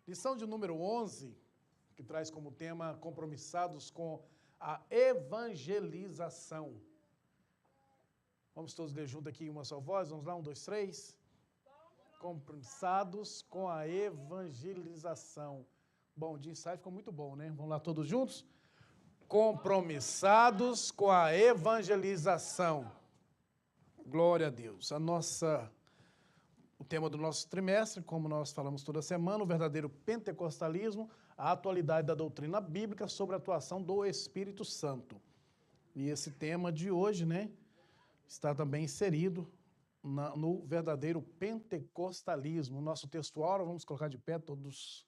Lição de número 11, que traz como tema compromissados com a evangelização. Vamos todos ler junto aqui em uma só voz? Vamos lá, 1, 2, 3. Compromissados com a evangelização. Bom, de insight ficou muito bom, né? Vamos lá todos juntos? Compromissados com a evangelização. Glória a Deus. O tema do nosso trimestre, como nós falamos toda semana, o verdadeiro pentecostalismo, a atualidade da doutrina bíblica sobre a atuação do Espírito Santo. E esse tema de hoje, né, está também inserido no verdadeiro pentecostalismo. O nosso textual, vamos colocar de pé todos,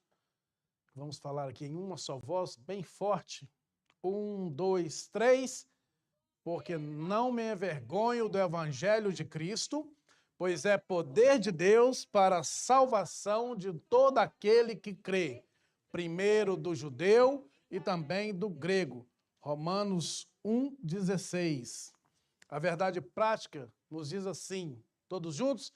vamos falar aqui em uma só voz, bem forte. 1, 2, 3. Porque não me envergonho do evangelho de Cristo, pois é poder de Deus para a salvação de todo aquele que crê, primeiro do judeu e também do grego. Romanos 1,16. A verdade prática nos diz assim, todos juntos,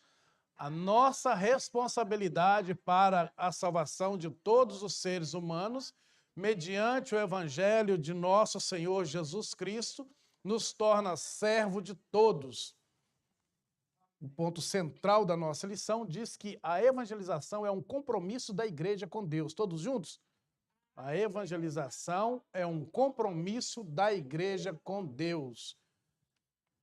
a nossa responsabilidade para a salvação de todos os seres humanos, mediante o evangelho de nosso Senhor Jesus Cristo, nos torna servo de todos. O ponto central da nossa lição diz que a evangelização é um compromisso da igreja com Deus. Todos juntos? A evangelização é um compromisso da igreja com Deus.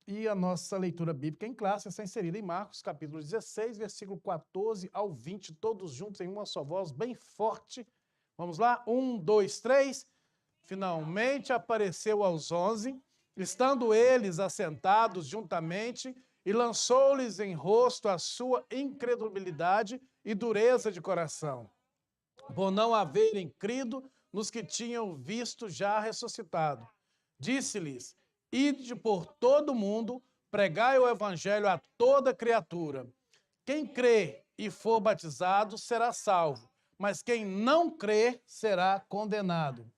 E a nossa leitura bíblica em classe está inserida em Marcos, capítulo 16, versículo 14 ao 20, todos juntos em uma só voz, bem forte. Vamos lá? 1, 2, 3. Finalmente apareceu aos 11, estando eles assentados juntamente, e lançou-lhes em rosto a sua incredulidade e dureza de coração, por não haverem crido nos que tinham visto já ressuscitado. Disse-lhes, ide por todo o mundo, pregai o evangelho a toda criatura. Quem crê e for batizado será salvo, mas quem não crê será condenado.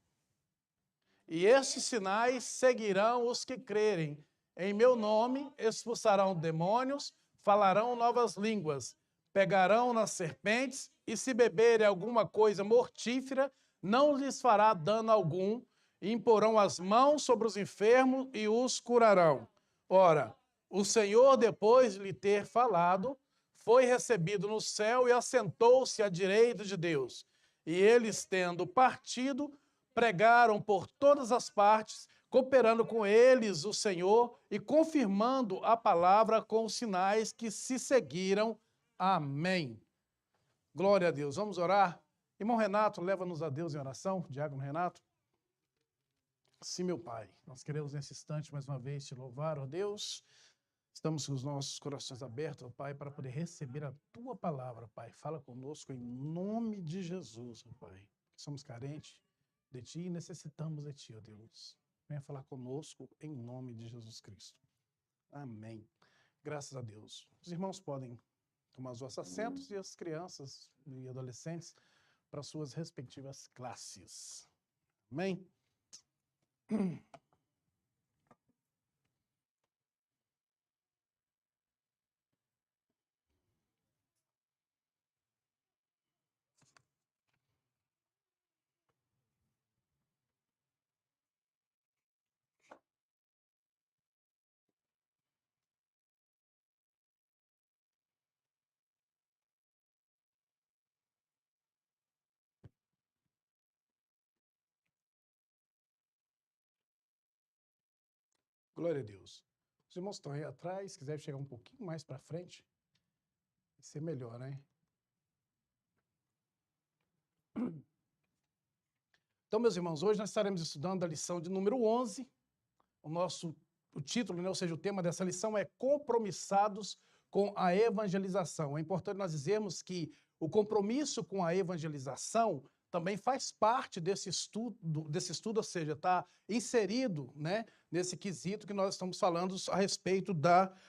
E estes sinais seguirão os que crerem. Em meu nome expulsarão demônios, falarão novas línguas, pegarão nas serpentes, e se beberem alguma coisa mortífera, não lhes fará dano algum, e imporão as mãos sobre os enfermos e os curarão. Ora, o Senhor, depois de lhe ter falado, foi recebido no céu e assentou-se à direita de Deus. E eles, tendo partido, pregaram por todas as partes, cooperando com eles o Senhor e confirmando a palavra com os sinais que se seguiram. Amém. Glória a Deus. Vamos orar? Irmão Renato, leva-nos a Deus em oração. Diácono Renato. Sim, meu Pai. Nós queremos nesse instante, mais uma vez, te louvar, ó Deus. Estamos com os nossos corações abertos, ó Pai, para poder receber a Tua palavra, Pai. Fala conosco em nome de Jesus, ó Pai. Somos carentes de Ti e necessitamos de Ti, ó Deus. Venha falar conosco em nome de Jesus Cristo. Amém. Graças a Deus. Os irmãos podem tomar os vossos assentos e as crianças e adolescentes para suas respectivas classes. Amém? Glória a Deus. Os irmãos estão aí atrás, se quiser chegar um pouquinho mais para frente, vai ser melhor, né? Então, meus irmãos, hoje nós estaremos estudando a lição de número 11. O título, né, ou seja, o tema dessa lição é Compromissados com a Evangelização. É importante nós dizermos que o compromisso com a evangelização também faz parte desse estudo, ou seja, está inserido, né, nesse quesito que nós estamos falando a respeito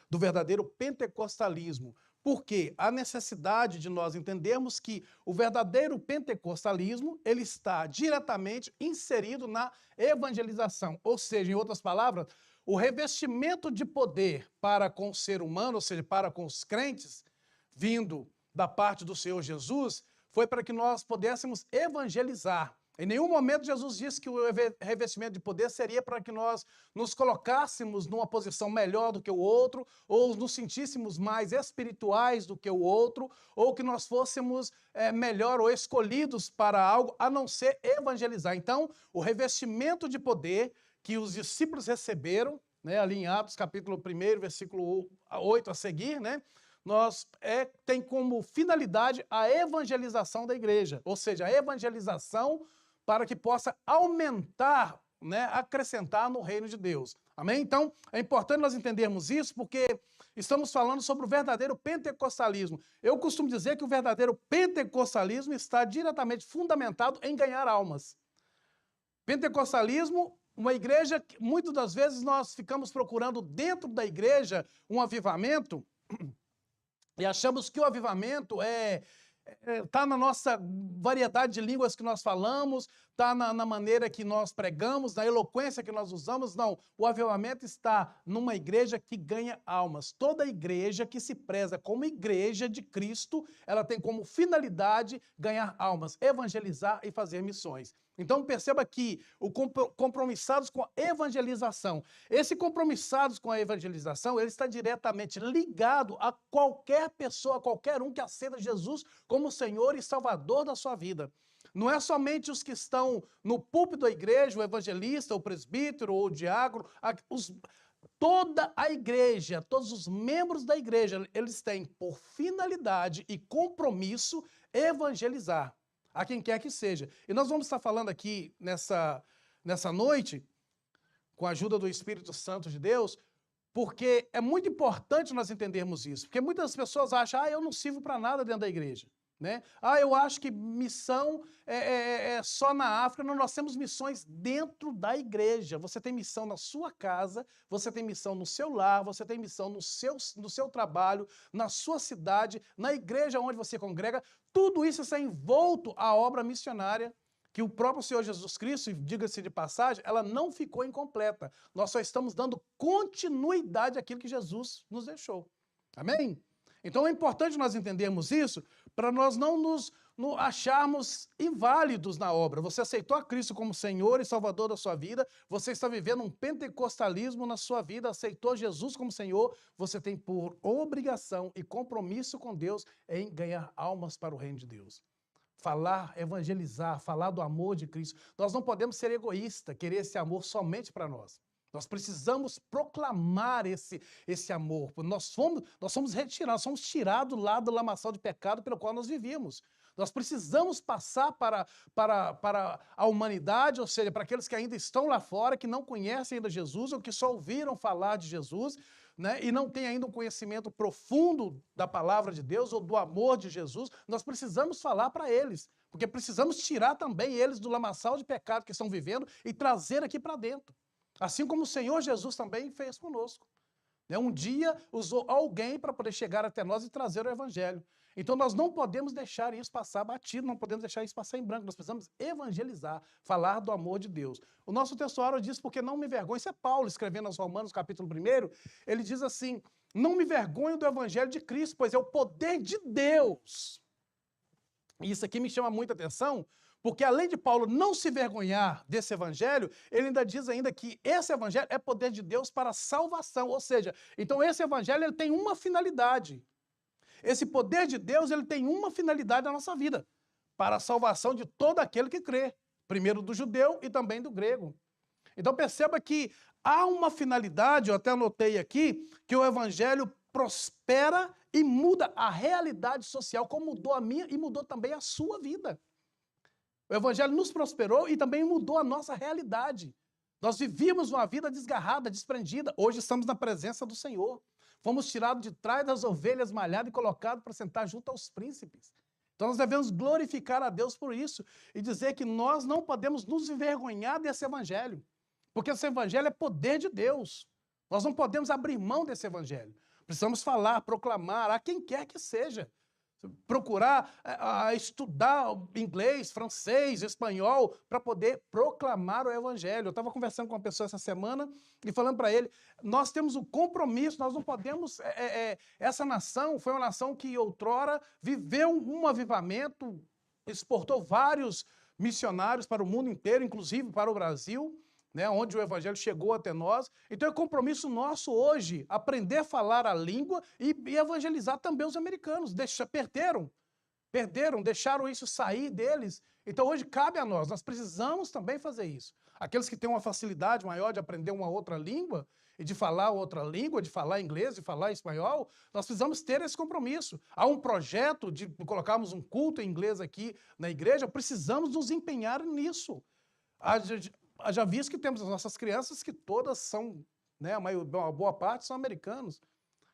do verdadeiro pentecostalismo. Porque há necessidade de nós entendermos que o verdadeiro pentecostalismo ele está diretamente inserido na evangelização. Ou seja, em outras palavras, o revestimento de poder para com o ser humano, ou seja, para com os crentes, vindo da parte do Senhor Jesus, foi para que nós pudéssemos evangelizar. Em nenhum momento Jesus disse que o revestimento de poder seria para que nós nos colocássemos numa posição melhor do que o outro, ou nos sentíssemos mais espirituais do que o outro, ou que nós fôssemos melhor ou escolhidos para algo, a não ser evangelizar. Então, o revestimento de poder que os discípulos receberam, né, ali em Atos capítulo 1, versículo 8 a seguir, né, tem como finalidade a evangelização da igreja, ou seja, a evangelização para que possa aumentar, né, acrescentar no reino de Deus. Amém? Então, é importante nós entendermos isso, porque estamos falando sobre o verdadeiro pentecostalismo. Eu costumo dizer que o verdadeiro pentecostalismo está diretamente fundamentado em ganhar almas. Pentecostalismo, uma igreja que muitas das vezes nós ficamos procurando dentro da igreja um avivamento e achamos que o avivamento está na nossa variedade de línguas que nós falamos, está na maneira que nós pregamos, na eloquência que nós usamos. Não, o avivamento está numa igreja que ganha almas. Toda igreja que se preza como igreja de Cristo, ela tem como finalidade ganhar almas, evangelizar e fazer missões. Então perceba que o compromissados com a evangelização, esse compromissados com a evangelização, ele está diretamente ligado a qualquer pessoa, a qualquer um que aceita Jesus como Senhor e Salvador da sua vida. Não é somente os que estão no púlpito da igreja, o evangelista, o presbítero ou o diácono, toda a igreja, todos os membros da igreja, eles têm por finalidade e compromisso evangelizar a quem quer que seja. E nós vamos estar falando aqui nessa noite, com a ajuda do Espírito Santo de Deus, porque é muito importante nós entendermos isso. Porque muitas pessoas acham, eu não sirvo para nada dentro da igreja. Né? Eu acho que missão é só na África. Não, nós temos missões dentro da igreja. Você tem missão na sua casa, você tem missão no seu lar, você tem missão no seu trabalho, na sua cidade, na igreja onde você congrega. Tudo isso está envolto à obra missionária que o próprio Senhor Jesus Cristo, diga-se de passagem, ela não ficou incompleta. Nós só estamos dando continuidade àquilo que Jesus nos deixou. Amém? Então é importante nós entendermos isso para nós não nos acharmos inválidos na obra. Você aceitou a Cristo como Senhor e Salvador da sua vida, você está vivendo um pentecostalismo na sua vida, aceitou Jesus como Senhor, você tem por obrigação e compromisso com Deus em ganhar almas para o reino de Deus. Falar, evangelizar, falar do amor de Cristo. Nós não podemos ser egoístas, querer esse amor somente para nós. Nós precisamos proclamar esse amor. Nós somos retirados, somos tirados lá do lamaçal de pecado pelo qual nós vivíamos. Nós precisamos passar para a humanidade, ou seja, para aqueles que ainda estão lá fora, que não conhecem ainda Jesus, ou que só ouviram falar de Jesus, né, e não têm ainda um conhecimento profundo da palavra de Deus ou do amor de Jesus. Nós precisamos falar para eles, porque precisamos tirar também eles do lamaçal de pecado que estão vivendo e trazer aqui para dentro. Assim como o Senhor Jesus também fez conosco. Um dia usou alguém para poder chegar até nós e trazer o Evangelho. Então nós não podemos deixar isso passar batido, não podemos deixar isso passar em branco. Nós precisamos evangelizar, falar do amor de Deus. O nosso textuário diz, porque não me vergonho, isso é Paulo escrevendo aos Romanos, capítulo 1, ele diz assim, não me vergonho do Evangelho de Cristo, pois é o poder de Deus. E isso aqui me chama muita atenção, porque além de Paulo não se vergonhar desse evangelho, ele ainda diz ainda que esse evangelho é poder de Deus para a salvação. Ou seja, então esse evangelho ele tem uma finalidade. Esse poder de Deus ele tem uma finalidade na nossa vida, para a salvação de todo aquele que crê. Primeiro do judeu e também do grego. Então perceba que há uma finalidade, eu até anotei aqui, que o evangelho prospera e muda a realidade social, como mudou a minha e mudou também a sua vida. O Evangelho nos prosperou e também mudou a nossa realidade. Nós vivíamos uma vida desgarrada, desprendida. Hoje estamos na presença do Senhor. Fomos tirados de trás das ovelhas malhadas e colocados para sentar junto aos príncipes. Então nós devemos glorificar a Deus por isso e dizer que nós não podemos nos envergonhar desse Evangelho. Porque esse Evangelho é poder de Deus. Nós não podemos abrir mão desse Evangelho. Precisamos falar, proclamar a quem quer que seja. Procurar estudar inglês, francês, espanhol, para poder proclamar o Evangelho. Eu estava conversando com uma pessoa essa semana e falando para ele, nós temos um compromisso, nós não podemos... essa nação foi uma nação que outrora viveu um avivamento exportou vários missionários para o mundo inteiro, inclusive para o Brasil, né, onde o evangelho chegou até nós. Então é compromisso nosso hoje aprender a falar a língua e evangelizar também os americanos. Perderam, deixaram isso sair deles. Então hoje cabe a nós precisamos também fazer isso. Aqueles que têm uma facilidade maior de aprender uma outra língua, e de falar outra língua, de falar inglês, de falar espanhol, nós precisamos ter esse compromisso. Há um projeto de colocarmos um culto em inglês aqui na igreja, precisamos nos empenhar nisso. Haja visto que temos as nossas crianças que todas são, né, uma boa parte são americanos.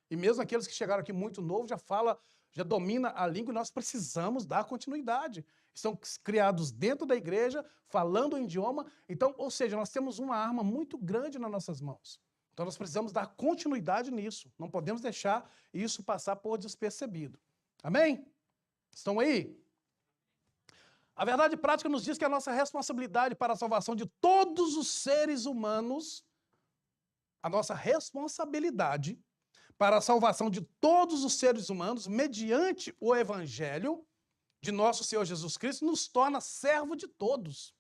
E mesmo aqueles que chegaram aqui muito novo já domina a língua, e nós precisamos dar continuidade. Estão criados dentro da igreja, falando o idioma. Então, ou seja, nós temos uma arma muito grande nas nossas mãos. Então nós precisamos dar continuidade nisso. Não podemos deixar isso passar por despercebido. Amém? Estão aí? A verdade prática nos diz que a nossa responsabilidade para a salvação de todos os seres humanos, a nossa responsabilidade para a salvação de todos os seres humanos, mediante o evangelho de nosso Senhor Jesus Cristo, nos torna servo de todos.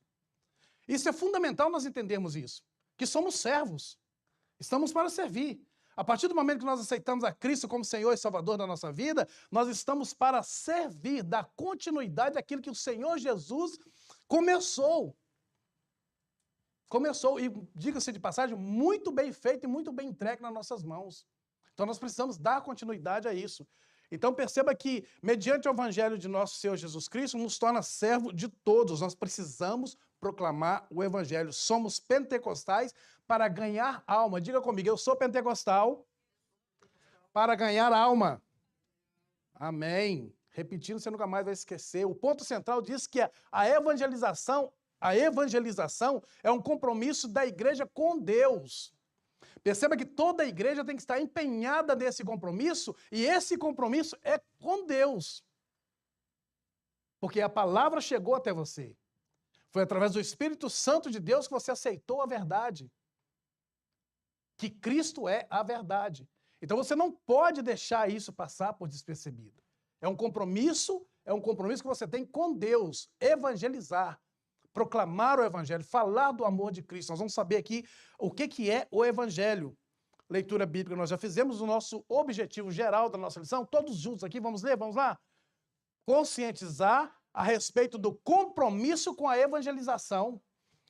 Isso é fundamental nós entendermos isso, que somos servos. Estamos para servir. A partir do momento que nós aceitamos a Cristo como Senhor e Salvador da nossa vida, nós estamos para servir, dar continuidade àquilo que o Senhor Jesus começou. E, diga-se de passagem, muito bem feito e muito bem entregue nas nossas mãos. Então nós precisamos dar continuidade a isso. Então perceba que, mediante o Evangelho de nosso Senhor Jesus Cristo, nos torna servo de todos. Nós precisamos proclamar o Evangelho. Somos pentecostais para ganhar alma. Diga comigo, eu sou pentecostal para ganhar alma. Amém. Repetindo, você nunca mais vai esquecer. O ponto central diz que a evangelização é um compromisso da igreja com Deus. Perceba que toda a igreja tem que estar empenhada nesse compromisso, e esse compromisso é com Deus. Porque a palavra chegou até você. Foi através do Espírito Santo de Deus que você aceitou a verdade. Que Cristo é a verdade. Então você não pode deixar isso passar por despercebido. É um compromisso que você tem com Deus, evangelizar, proclamar o evangelho, falar do amor de Cristo. Nós vamos saber aqui o que é o evangelho. Leitura bíblica nós já fizemos, o nosso objetivo geral da nossa lição, todos juntos aqui, vamos ler, vamos lá? Conscientizar a respeito do compromisso com a evangelização.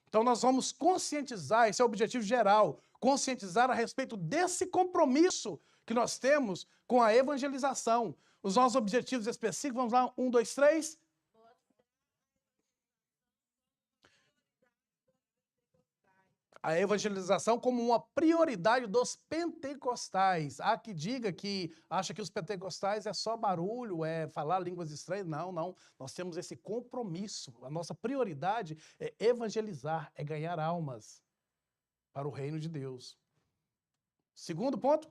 Então nós vamos conscientizar, esse é o objetivo geral, conscientizar a respeito desse compromisso que nós temos com a evangelização. Os nossos objetivos específicos, vamos lá, 1, 2, 3. A evangelização como uma prioridade dos pentecostais. Há que diga que acha que os pentecostais é só barulho, é falar línguas estranhas. Não, não. Nós temos esse compromisso. A nossa prioridade é evangelizar, é ganhar almas para o reino de Deus. Segundo ponto.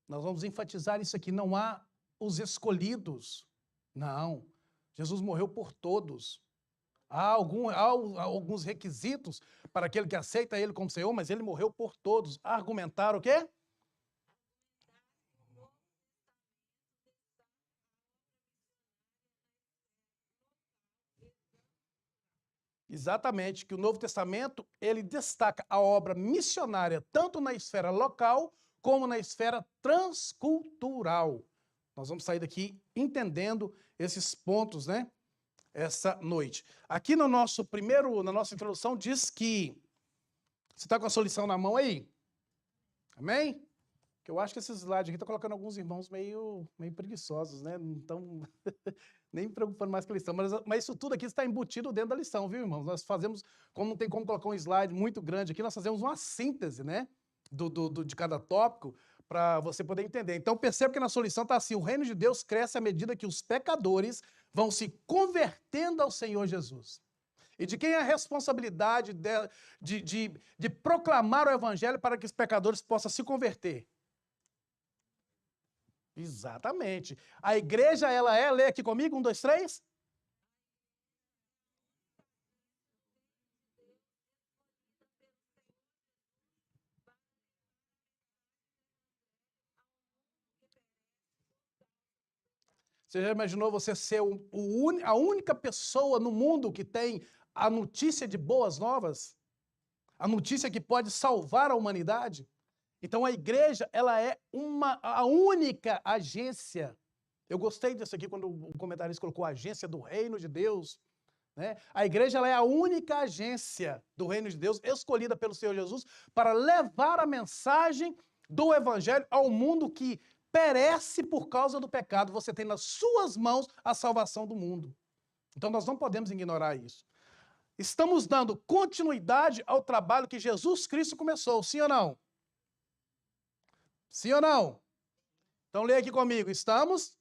Nós vamos enfatizar isso aqui. Não há os escolhidos. Não. Jesus morreu por todos. Há alguns requisitos para aquele que aceita Ele como Senhor, mas Ele morreu por todos. Argumentar o quê? Exatamente, que o Novo Testamento, ele destaca a obra missionária, tanto na esfera local, como na esfera transcultural. Nós vamos sair daqui entendendo esses pontos, né? Essa noite. Aqui na nossa introdução, diz que... Você está com a sua lição na mão aí? Amém? Que eu acho que esse slide aqui está colocando alguns irmãos meio preguiçosos, né? Não estão nem me preocupando mais com a lição. Mas isso tudo aqui está embutido dentro da lição, viu, irmãos? Nós fazemos, como não tem como colocar um slide muito grande aqui, nós fazemos uma síntese, né? De cada tópico, para você poder entender. Então, perceba que na sua lição está assim: o reino de Deus cresce à medida que os pecadores vão se convertendo ao Senhor Jesus. E de quem é a responsabilidade de proclamar o evangelho para que os pecadores possam se converter? Exatamente. A igreja, ela é, lê aqui comigo, 1, 2, 3. Você já imaginou você ser a única pessoa no mundo que tem a notícia de boas novas? A notícia que pode salvar a humanidade? Então a igreja, ela é a única agência. Eu gostei disso aqui quando o comentarista colocou a agência do reino de Deus, né? A igreja, ela é a única agência do reino de Deus escolhida pelo Senhor Jesus para levar a mensagem do evangelho ao mundo que perece por causa do pecado. Você tem nas suas mãos a salvação do mundo. Então nós não podemos ignorar isso. Estamos dando continuidade ao trabalho que Jesus Cristo começou, sim ou não? Sim ou não? Então leia aqui comigo. Estamos?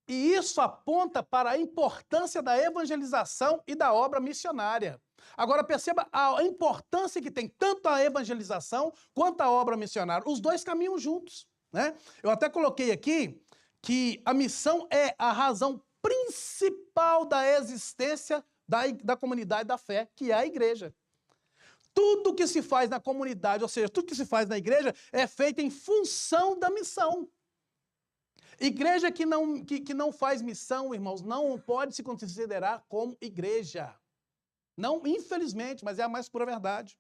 E isso aponta para a importância da evangelização e da obra missionária. Agora perceba a importância que tem tanto a evangelização quanto a obra missionária. Os dois caminham juntos, né? Eu até coloquei aqui que a missão é a razão principal da existência da comunidade da fé, que é a igreja. Tudo que se faz na comunidade, ou seja, tudo que se faz na igreja é feito em função da missão. Igreja que não faz missão, irmãos, não pode se considerar como igreja. Não, infelizmente, mas é a mais pura verdade.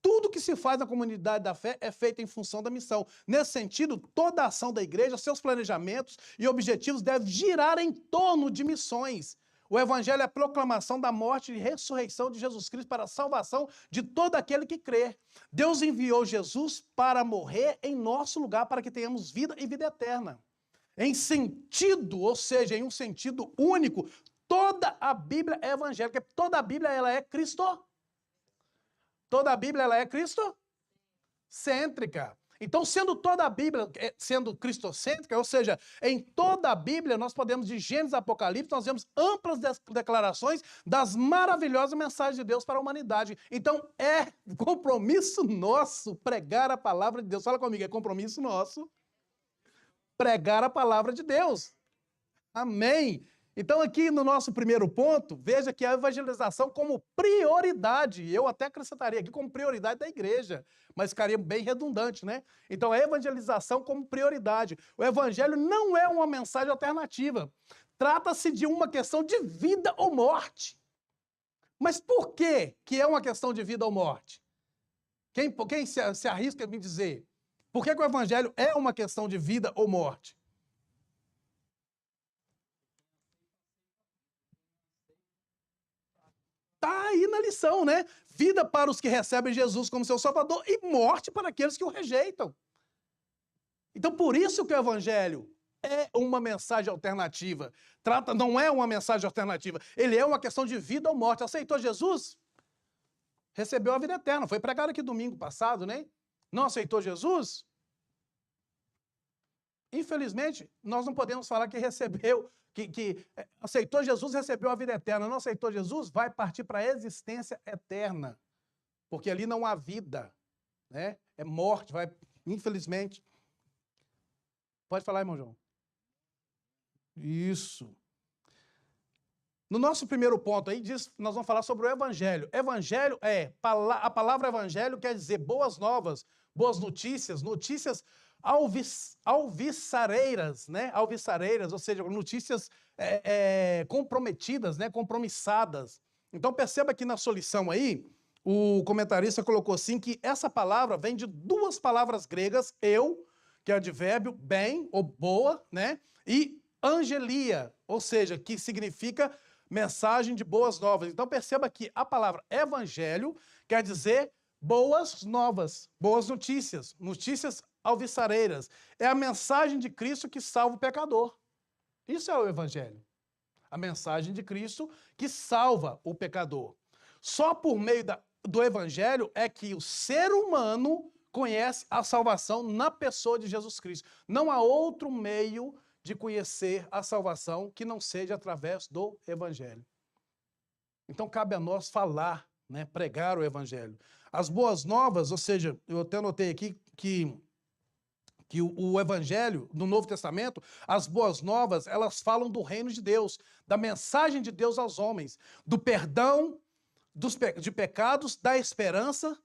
Tudo que se faz na comunidade da fé é feito em função da missão. Nesse sentido, toda a ação da igreja, seus planejamentos e objetivos devem girar em torno de missões. O evangelho é a proclamação da morte e ressurreição de Jesus Cristo para a salvação de todo aquele que crê. Deus enviou Jesus para morrer em nosso lugar, para que tenhamos vida e vida eterna. Em sentido, ou seja, em um sentido único, toda a Bíblia é evangélica. Toda a Bíblia, ela é Cristo. Toda a Bíblia, ela é cristocêntrica. Então, sendo toda a Bíblia, sendo cristocêntrica, ou seja, em toda a Bíblia, nós podemos, de Gênesis a Apocalipse, nós vemos amplas declarações das maravilhosas mensagens de Deus para a humanidade. Então, é compromisso nosso pregar a palavra de Deus. Fala comigo, é compromisso nosso pregar a palavra de Deus. Amém. Então, aqui no nosso primeiro ponto, veja que a evangelização como prioridade, eu até acrescentaria aqui como prioridade da igreja, mas ficaria bem redundante, né? Então, a evangelização como prioridade. O evangelho não é uma mensagem alternativa. Trata-se de uma questão de vida ou morte. Mas por que é uma questão de vida ou morte? Quem se arrisca a me dizer? Por que o evangelho é uma questão de vida ou morte? Está aí na lição, né? Vida para os que recebem Jesus como seu Salvador e morte para aqueles que o rejeitam. Então, por isso que o evangelho é uma mensagem alternativa. Não é uma mensagem alternativa. Ele é uma questão de vida ou morte. Aceitou Jesus? Recebeu a vida eterna. Foi pregado aqui domingo passado, né? Não aceitou Jesus? Infelizmente, nós não podemos falar que recebeu, que aceitou Jesus, recebeu a vida eterna. Não aceitou Jesus, vai partir para a existência eterna. Porque ali não há vida, né? É morte, vai, infelizmente. Pode falar, irmão João. Isso. No nosso primeiro ponto aí, nós vamos falar sobre o evangelho. Evangelho a palavra evangelho quer dizer boas novas, boas notícias, notícias alvissareiras, né? Alvissareiras, ou seja, notícias comprometidas, né? Compromissadas. Então perceba que na sua lição aí, o comentarista colocou assim que essa palavra vem de duas palavras gregas, que é advérbio, bem ou boa, né? E angelia, ou seja, que significa mensagem de boas novas. Então perceba que a palavra evangelho quer dizer boas novas, boas notícias, notícias alvissareiras. É a mensagem de Cristo que salva o pecador. Isso é o evangelho. A mensagem de Cristo que salva o pecador. Só por meio do evangelho é que o ser humano conhece a salvação na pessoa de Jesus Cristo. Não há outro meio de conhecer a salvação que não seja através do evangelho. Então cabe a nós falar, né, pregar o evangelho. As boas novas, ou seja, eu até anotei aqui que o evangelho do Novo Testamento, as boas novas, elas falam do reino de Deus, da mensagem de Deus aos homens, do perdão de pecados, da esperança,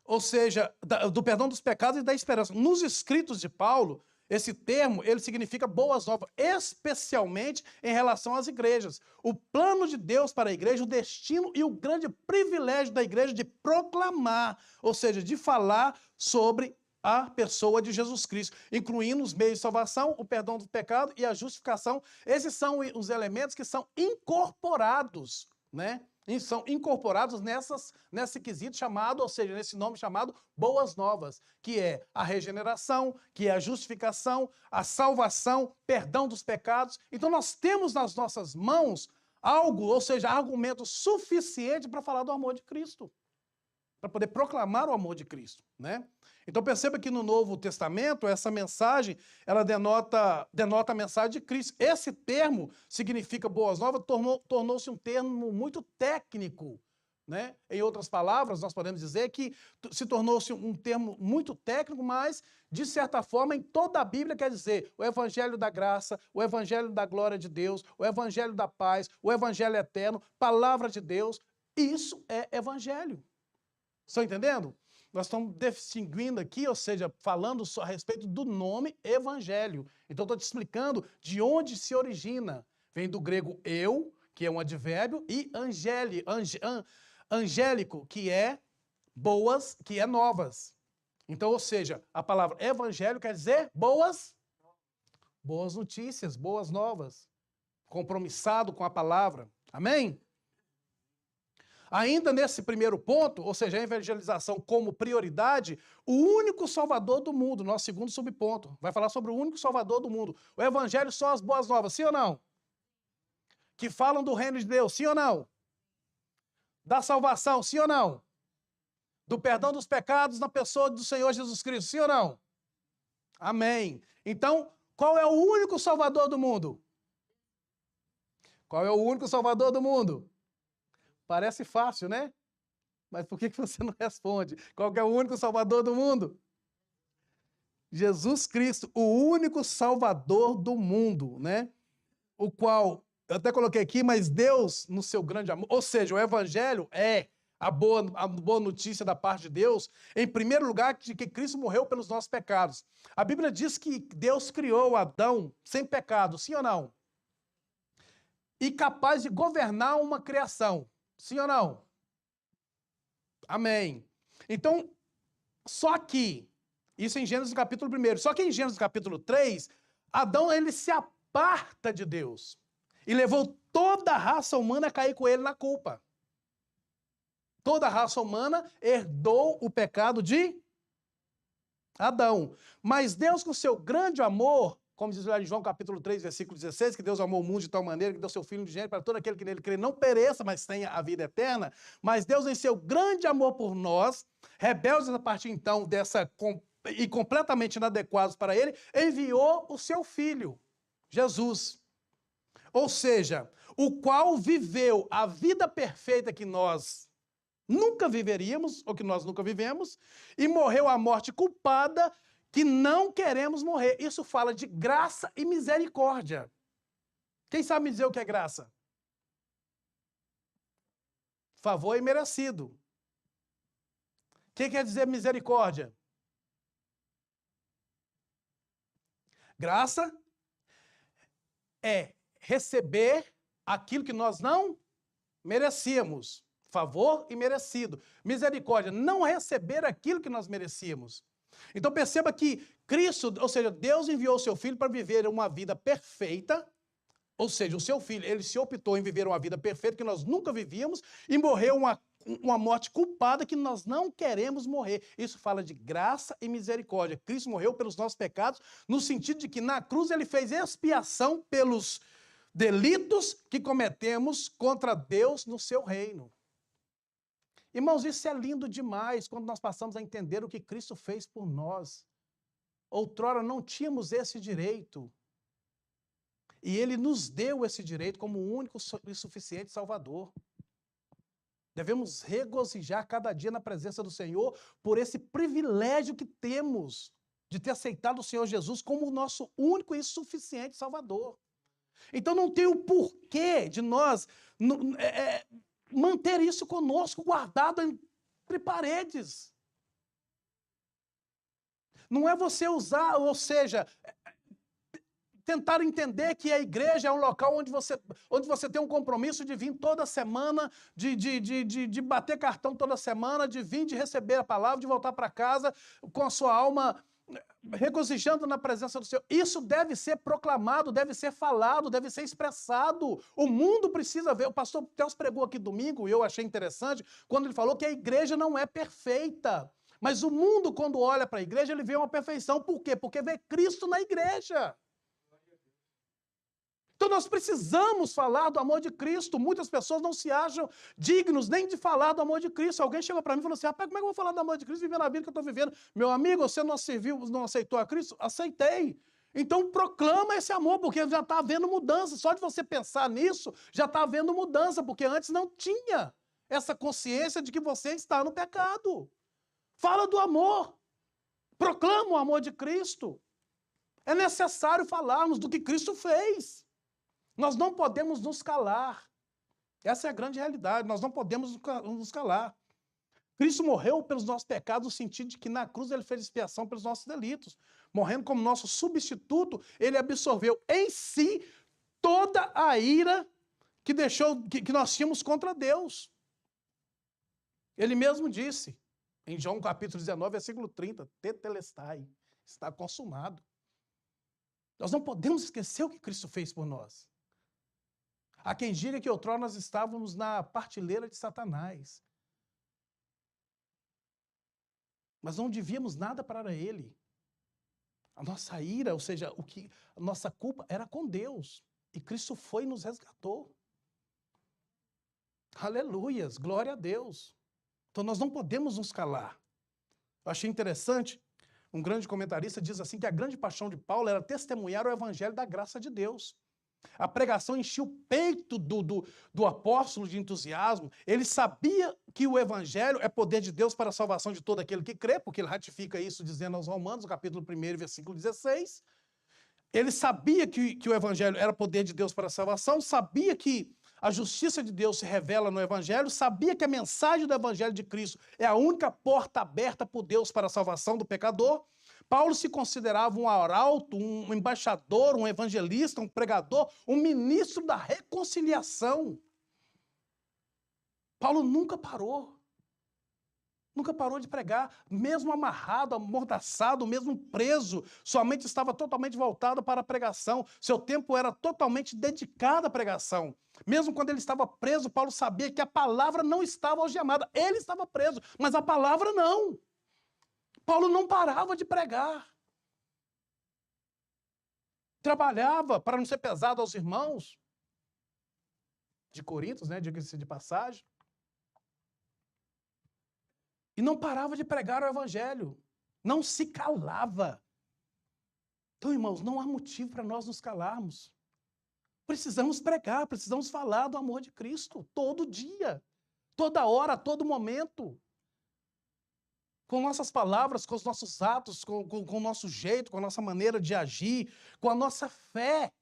ou seja, do perdão dos pecados e da esperança. Nos escritos de Paulo, esse termo, ele significa boas novas, especialmente em relação às igrejas. O plano de Deus para a igreja, o destino e o grande privilégio da igreja de proclamar, ou seja, de falar sobre a pessoa de Jesus Cristo, incluindo os meios de salvação, o perdão do pecado e a justificação. Esses são os elementos que são incorporados, né? E são incorporados nesse quesito chamado, ou seja, nesse nome chamado boas novas, que é a regeneração, que é a justificação, a salvação, perdão dos pecados. Então nós temos nas nossas mãos algo, ou seja, argumento suficiente para falar do amor de Cristo, para poder proclamar o amor de Cristo, né? Então perceba que no Novo Testamento, essa mensagem, ela denota a mensagem de Cristo. Esse termo significa boas novas, tornou-se um termo muito técnico, né? Em outras palavras, nós podemos dizer que se tornou-se um termo muito técnico, mas, de certa forma, em toda a Bíblia quer dizer o evangelho da graça, o evangelho da glória de Deus, o evangelho da paz, o evangelho eterno, palavra de Deus. Isso é evangelho. Estão entendendo? Nós estamos distinguindo aqui, ou seja, falando a respeito do nome evangelho. Então, estou te explicando de onde se origina. Vem do grego eu, que é um advérbio, e angélico, que é boas, que é novas. Então, ou seja, a palavra evangelho quer dizer boas notícias, boas novas. Compromissado com a palavra. Amém? Ainda nesse primeiro ponto, ou seja, a evangelização como prioridade, o único salvador do mundo, nosso segundo subponto, vai falar sobre o único salvador do mundo. O evangelho são as boas novas, sim ou não? Que falam do reino de Deus, sim ou não? Da salvação, sim ou não? Do perdão dos pecados na pessoa do Senhor Jesus Cristo, sim ou não? Amém. Então, qual é o único salvador do mundo? Qual é o único salvador do mundo? Parece fácil, né? Mas por que você não responde? Qual que é o único salvador do mundo? Jesus Cristo, o único salvador do mundo, né? O qual, eu até coloquei aqui, mas Deus, no seu grande amor, ou seja, o evangelho é a boa notícia da parte de Deus, em primeiro lugar, de que Cristo morreu pelos nossos pecados. A Bíblia diz que Deus criou Adão sem pecado, sim ou não? E capaz de governar uma criação. Sim ou não? Amém. Então, só que, isso em Gênesis capítulo 1, só que em Gênesis capítulo 3, Adão ele se aparta de Deus e levou toda a raça humana a cair com ele na culpa. Toda a raça humana herdou o pecado de Adão. Mas Deus, com seu grande amor, como diz lá em João capítulo 3, versículo 16, que Deus amou o mundo de tal maneira que deu seu Filho unigênito para todo aquele que nele crê não pereça, mas tenha a vida eterna. Mas Deus, em seu grande amor por nós, rebeldes a partir então e completamente inadequados para ele, enviou o seu Filho, Jesus. Ou seja, o qual viveu a vida perfeita que nós nunca viveríamos, ou que nós nunca vivemos, e morreu a morte culpada que não queremos morrer. Isso fala de graça e misericórdia. Quem sabe me dizer o que é graça? Favor imerecido. O que quer dizer misericórdia? Graça é receber aquilo que nós não merecíamos. Favor e merecido. Misericórdia, não receber aquilo que nós merecíamos. Então perceba que Cristo, ou seja, Deus enviou o seu Filho para viver uma vida perfeita, ou seja, o seu Filho, ele se optou em viver uma vida perfeita que nós nunca vivíamos e morreu uma morte culpada que nós não queremos morrer. Isso fala de graça e misericórdia. Cristo morreu pelos nossos pecados, no sentido de que na cruz ele fez expiação pelos delitos que cometemos contra Deus no seu reino. Irmãos, isso é lindo demais quando nós passamos a entender o que Cristo fez por nós. Outrora não tínhamos esse direito. E Ele nos deu esse direito como o único e suficiente Salvador. Devemos regozijar cada dia na presença do Senhor por esse privilégio que temos de ter aceitado o Senhor Jesus como o nosso único e suficiente Salvador. Então não tem o porquê de nós manter isso conosco, guardado entre paredes. Não é você usar, ou seja, tentar entender que a igreja é um local onde você tem um compromisso de vir toda semana, de bater cartão toda semana, de vir, de receber a palavra, de voltar para casa com a sua alma regozijando na presença do Senhor. Isso deve ser proclamado, deve ser falado, deve ser expressado. O mundo precisa ver. O pastor Teos pregou aqui domingo, e eu achei interessante, quando ele falou que a igreja não é perfeita. Mas o mundo, quando olha para a igreja, ele vê uma perfeição. Por quê? Porque vê Cristo na igreja. Então nós precisamos falar do amor de Cristo. Muitas pessoas não se acham dignos nem de falar do amor de Cristo. Alguém chegou para mim e falou assim, rapaz, como é que eu vou falar do amor de Cristo vivendo a vida que eu estou vivendo? Meu amigo, você não serviu, não aceitou a Cristo? Aceitei. Então proclama esse amor, porque já está havendo mudança. Só de você pensar nisso, já está havendo mudança, porque antes não tinha essa consciência de que você está no pecado. Fala do amor. Proclama o amor de Cristo. É necessário falarmos do que Cristo fez. Nós não podemos nos calar. Essa é a grande realidade. Nós não podemos nos calar. Cristo morreu pelos nossos pecados no sentido de que na cruz ele fez expiação pelos nossos delitos. Morrendo como nosso substituto, ele absorveu em si toda a ira que nós tínhamos contra Deus. Ele mesmo disse, em João capítulo 19, versículo 30, tetelestai, está consumado. Nós não podemos esquecer o que Cristo fez por nós. Há quem diga que outrora nós estávamos na partilheira de Satanás. Mas não devíamos nada para ele. A nossa ira, ou seja, a nossa culpa era com Deus. E Cristo foi e nos resgatou. Aleluias, glória a Deus. Então nós não podemos nos calar. Eu achei interessante, um grande comentarista diz assim que a grande paixão de Paulo era testemunhar o evangelho da graça de Deus. A pregação enchia o peito do apóstolo de entusiasmo. Ele sabia que o evangelho é poder de Deus para a salvação de todo aquele que crê, porque ele ratifica isso dizendo aos Romanos, no capítulo 1, versículo 16. Ele sabia que o evangelho era poder de Deus para a salvação, sabia que a justiça de Deus se revela no evangelho, sabia que a mensagem do evangelho de Cristo é a única porta aberta por Deus para a salvação do pecador. Paulo se considerava um arauto, um embaixador, um evangelista, um pregador, um ministro da reconciliação. Paulo nunca parou de pregar, mesmo amarrado, amordaçado, mesmo preso, sua mente estava totalmente voltada para a pregação, seu tempo era totalmente dedicado à pregação. Mesmo quando ele estava preso, Paulo sabia que a palavra não estava algemada, ele estava preso, mas a palavra não. Paulo não parava de pregar. Trabalhava para não ser pesado aos irmãos de Corinto, né, diga-se de passagem. E não parava de pregar o evangelho. Não se calava. Então, irmãos, não há motivo para nós nos calarmos. Precisamos pregar, precisamos falar do amor de Cristo todo dia, toda hora, a todo momento. Com nossas palavras, com os nossos atos, com o nosso jeito, com a nossa maneira de agir, com a nossa fé.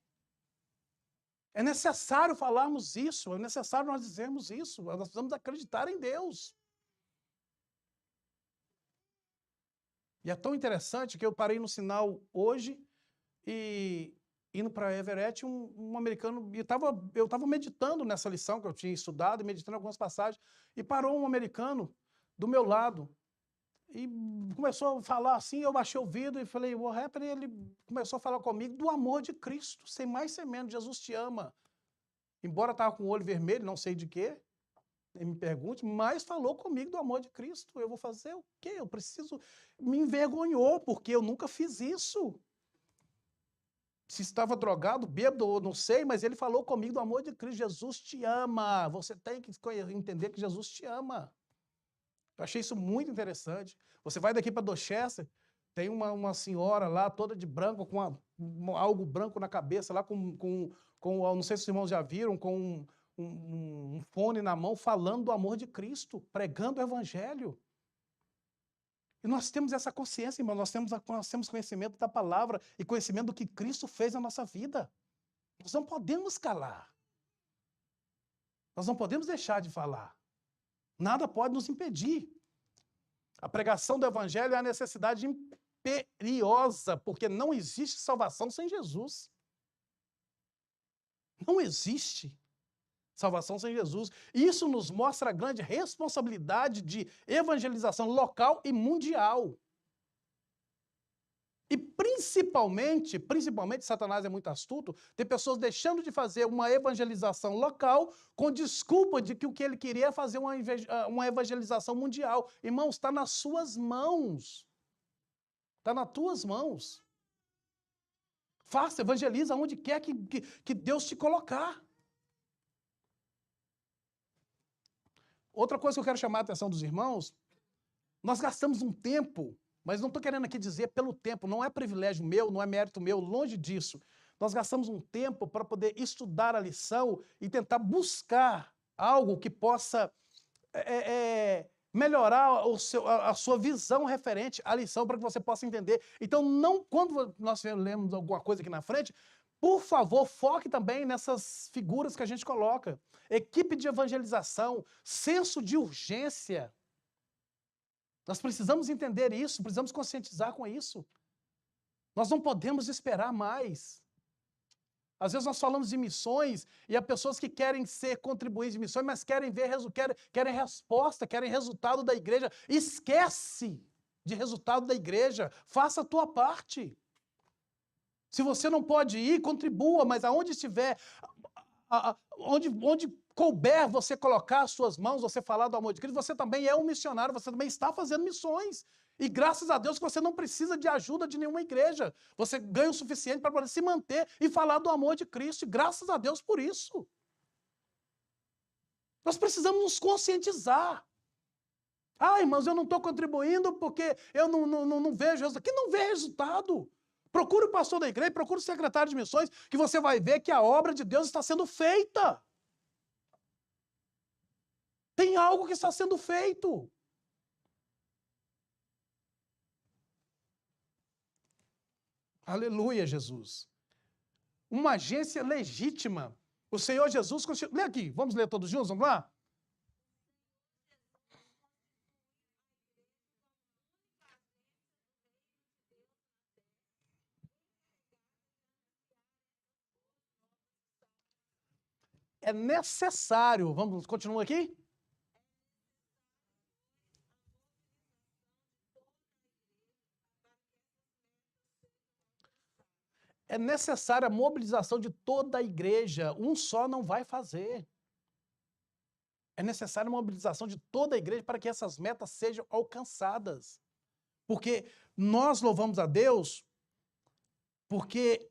É necessário falarmos isso, é necessário nós dizermos isso, nós precisamos acreditar em Deus. E é tão interessante que eu parei no sinal hoje e indo para Everett, um americano, e eu estava meditando nessa lição que eu tinha estudado, meditando algumas passagens, e parou um americano do meu lado. E começou a falar assim, eu baixei o vidro e falei, o rapper, ele começou a falar comigo do amor de Cristo, sem mais sem menos, Jesus te ama. Embora estava com o olho vermelho, não sei de quê, nem me pergunte, mas falou comigo do amor de Cristo. Eu vou fazer o quê? Eu preciso... Me envergonhou, porque eu nunca fiz isso. Se estava drogado, bêbado, ou não sei, mas ele falou comigo do amor de Cristo. Jesus te ama. Você tem que entender que Jesus te ama. Eu achei isso muito interessante. Você vai daqui para Dorchester, tem uma senhora lá, toda de branco, com algo branco na cabeça, lá com não sei se os irmãos já viram, com um fone na mão, falando do amor de Cristo, pregando o evangelho. E nós temos essa consciência, irmão, nós temos conhecimento da palavra e conhecimento do que Cristo fez na nossa vida. Nós não podemos calar. Nós não podemos deixar de falar. Nada pode nos impedir. A pregação do evangelho é a necessidade imperiosa, porque não existe salvação sem Jesus. Não existe salvação sem Jesus. Isso nos mostra a grande responsabilidade de evangelização local e mundial. E principalmente, Satanás é muito astuto, tem pessoas deixando de fazer uma evangelização local com desculpa de que o que ele queria é fazer uma evangelização mundial. Irmãos, está nas suas mãos. Está nas tuas mãos. Faça, evangeliza onde quer que Deus te colocar. Outra coisa que eu quero chamar a atenção dos irmãos, nós gastamos um tempo, mas não estou querendo aqui dizer pelo tempo, não é privilégio meu, não é mérito meu, longe disso. Nós gastamos um tempo para poder estudar a lição e tentar buscar algo que possa melhorar a sua visão referente à lição para que você possa entender. Então, não quando nós lemos alguma coisa aqui na frente, por favor, foque também nessas figuras que a gente coloca. Equipe de evangelização, senso de urgência. Nós precisamos entender isso, precisamos conscientizar com isso. Nós não podemos esperar mais. Às vezes nós falamos de missões e há pessoas que querem ser contribuintes de missões, mas querem ver querem resposta, querem resultado da igreja. Esquece de resultado da igreja. Faça a tua parte. Se você não pode ir, contribua, mas aonde estiver, onde couber você colocar as suas mãos, você falar do amor de Cristo, você também é um missionário, você também está fazendo missões. E graças a Deus que você não precisa de ajuda de nenhuma igreja. Você ganha o suficiente para poder se manter e falar do amor de Cristo. E graças a Deus por isso. Nós precisamos nos conscientizar. Ah, irmãos, eu não estou contribuindo porque eu não vejo resultado. Que não vê resultado? Procure o pastor da igreja, procure o secretário de missões, que você vai ver que a obra de Deus está sendo feita. Tem algo que está sendo feito. Aleluia, Jesus. Uma agência legítima. O Senhor Jesus... Lê aqui, vamos ler todos juntos, vamos lá? É necessário, vamos, continua aqui? É necessária a mobilização de toda a igreja. Um só não vai fazer. É necessária a mobilização de toda a igreja para que essas metas sejam alcançadas. Porque nós louvamos a Deus porque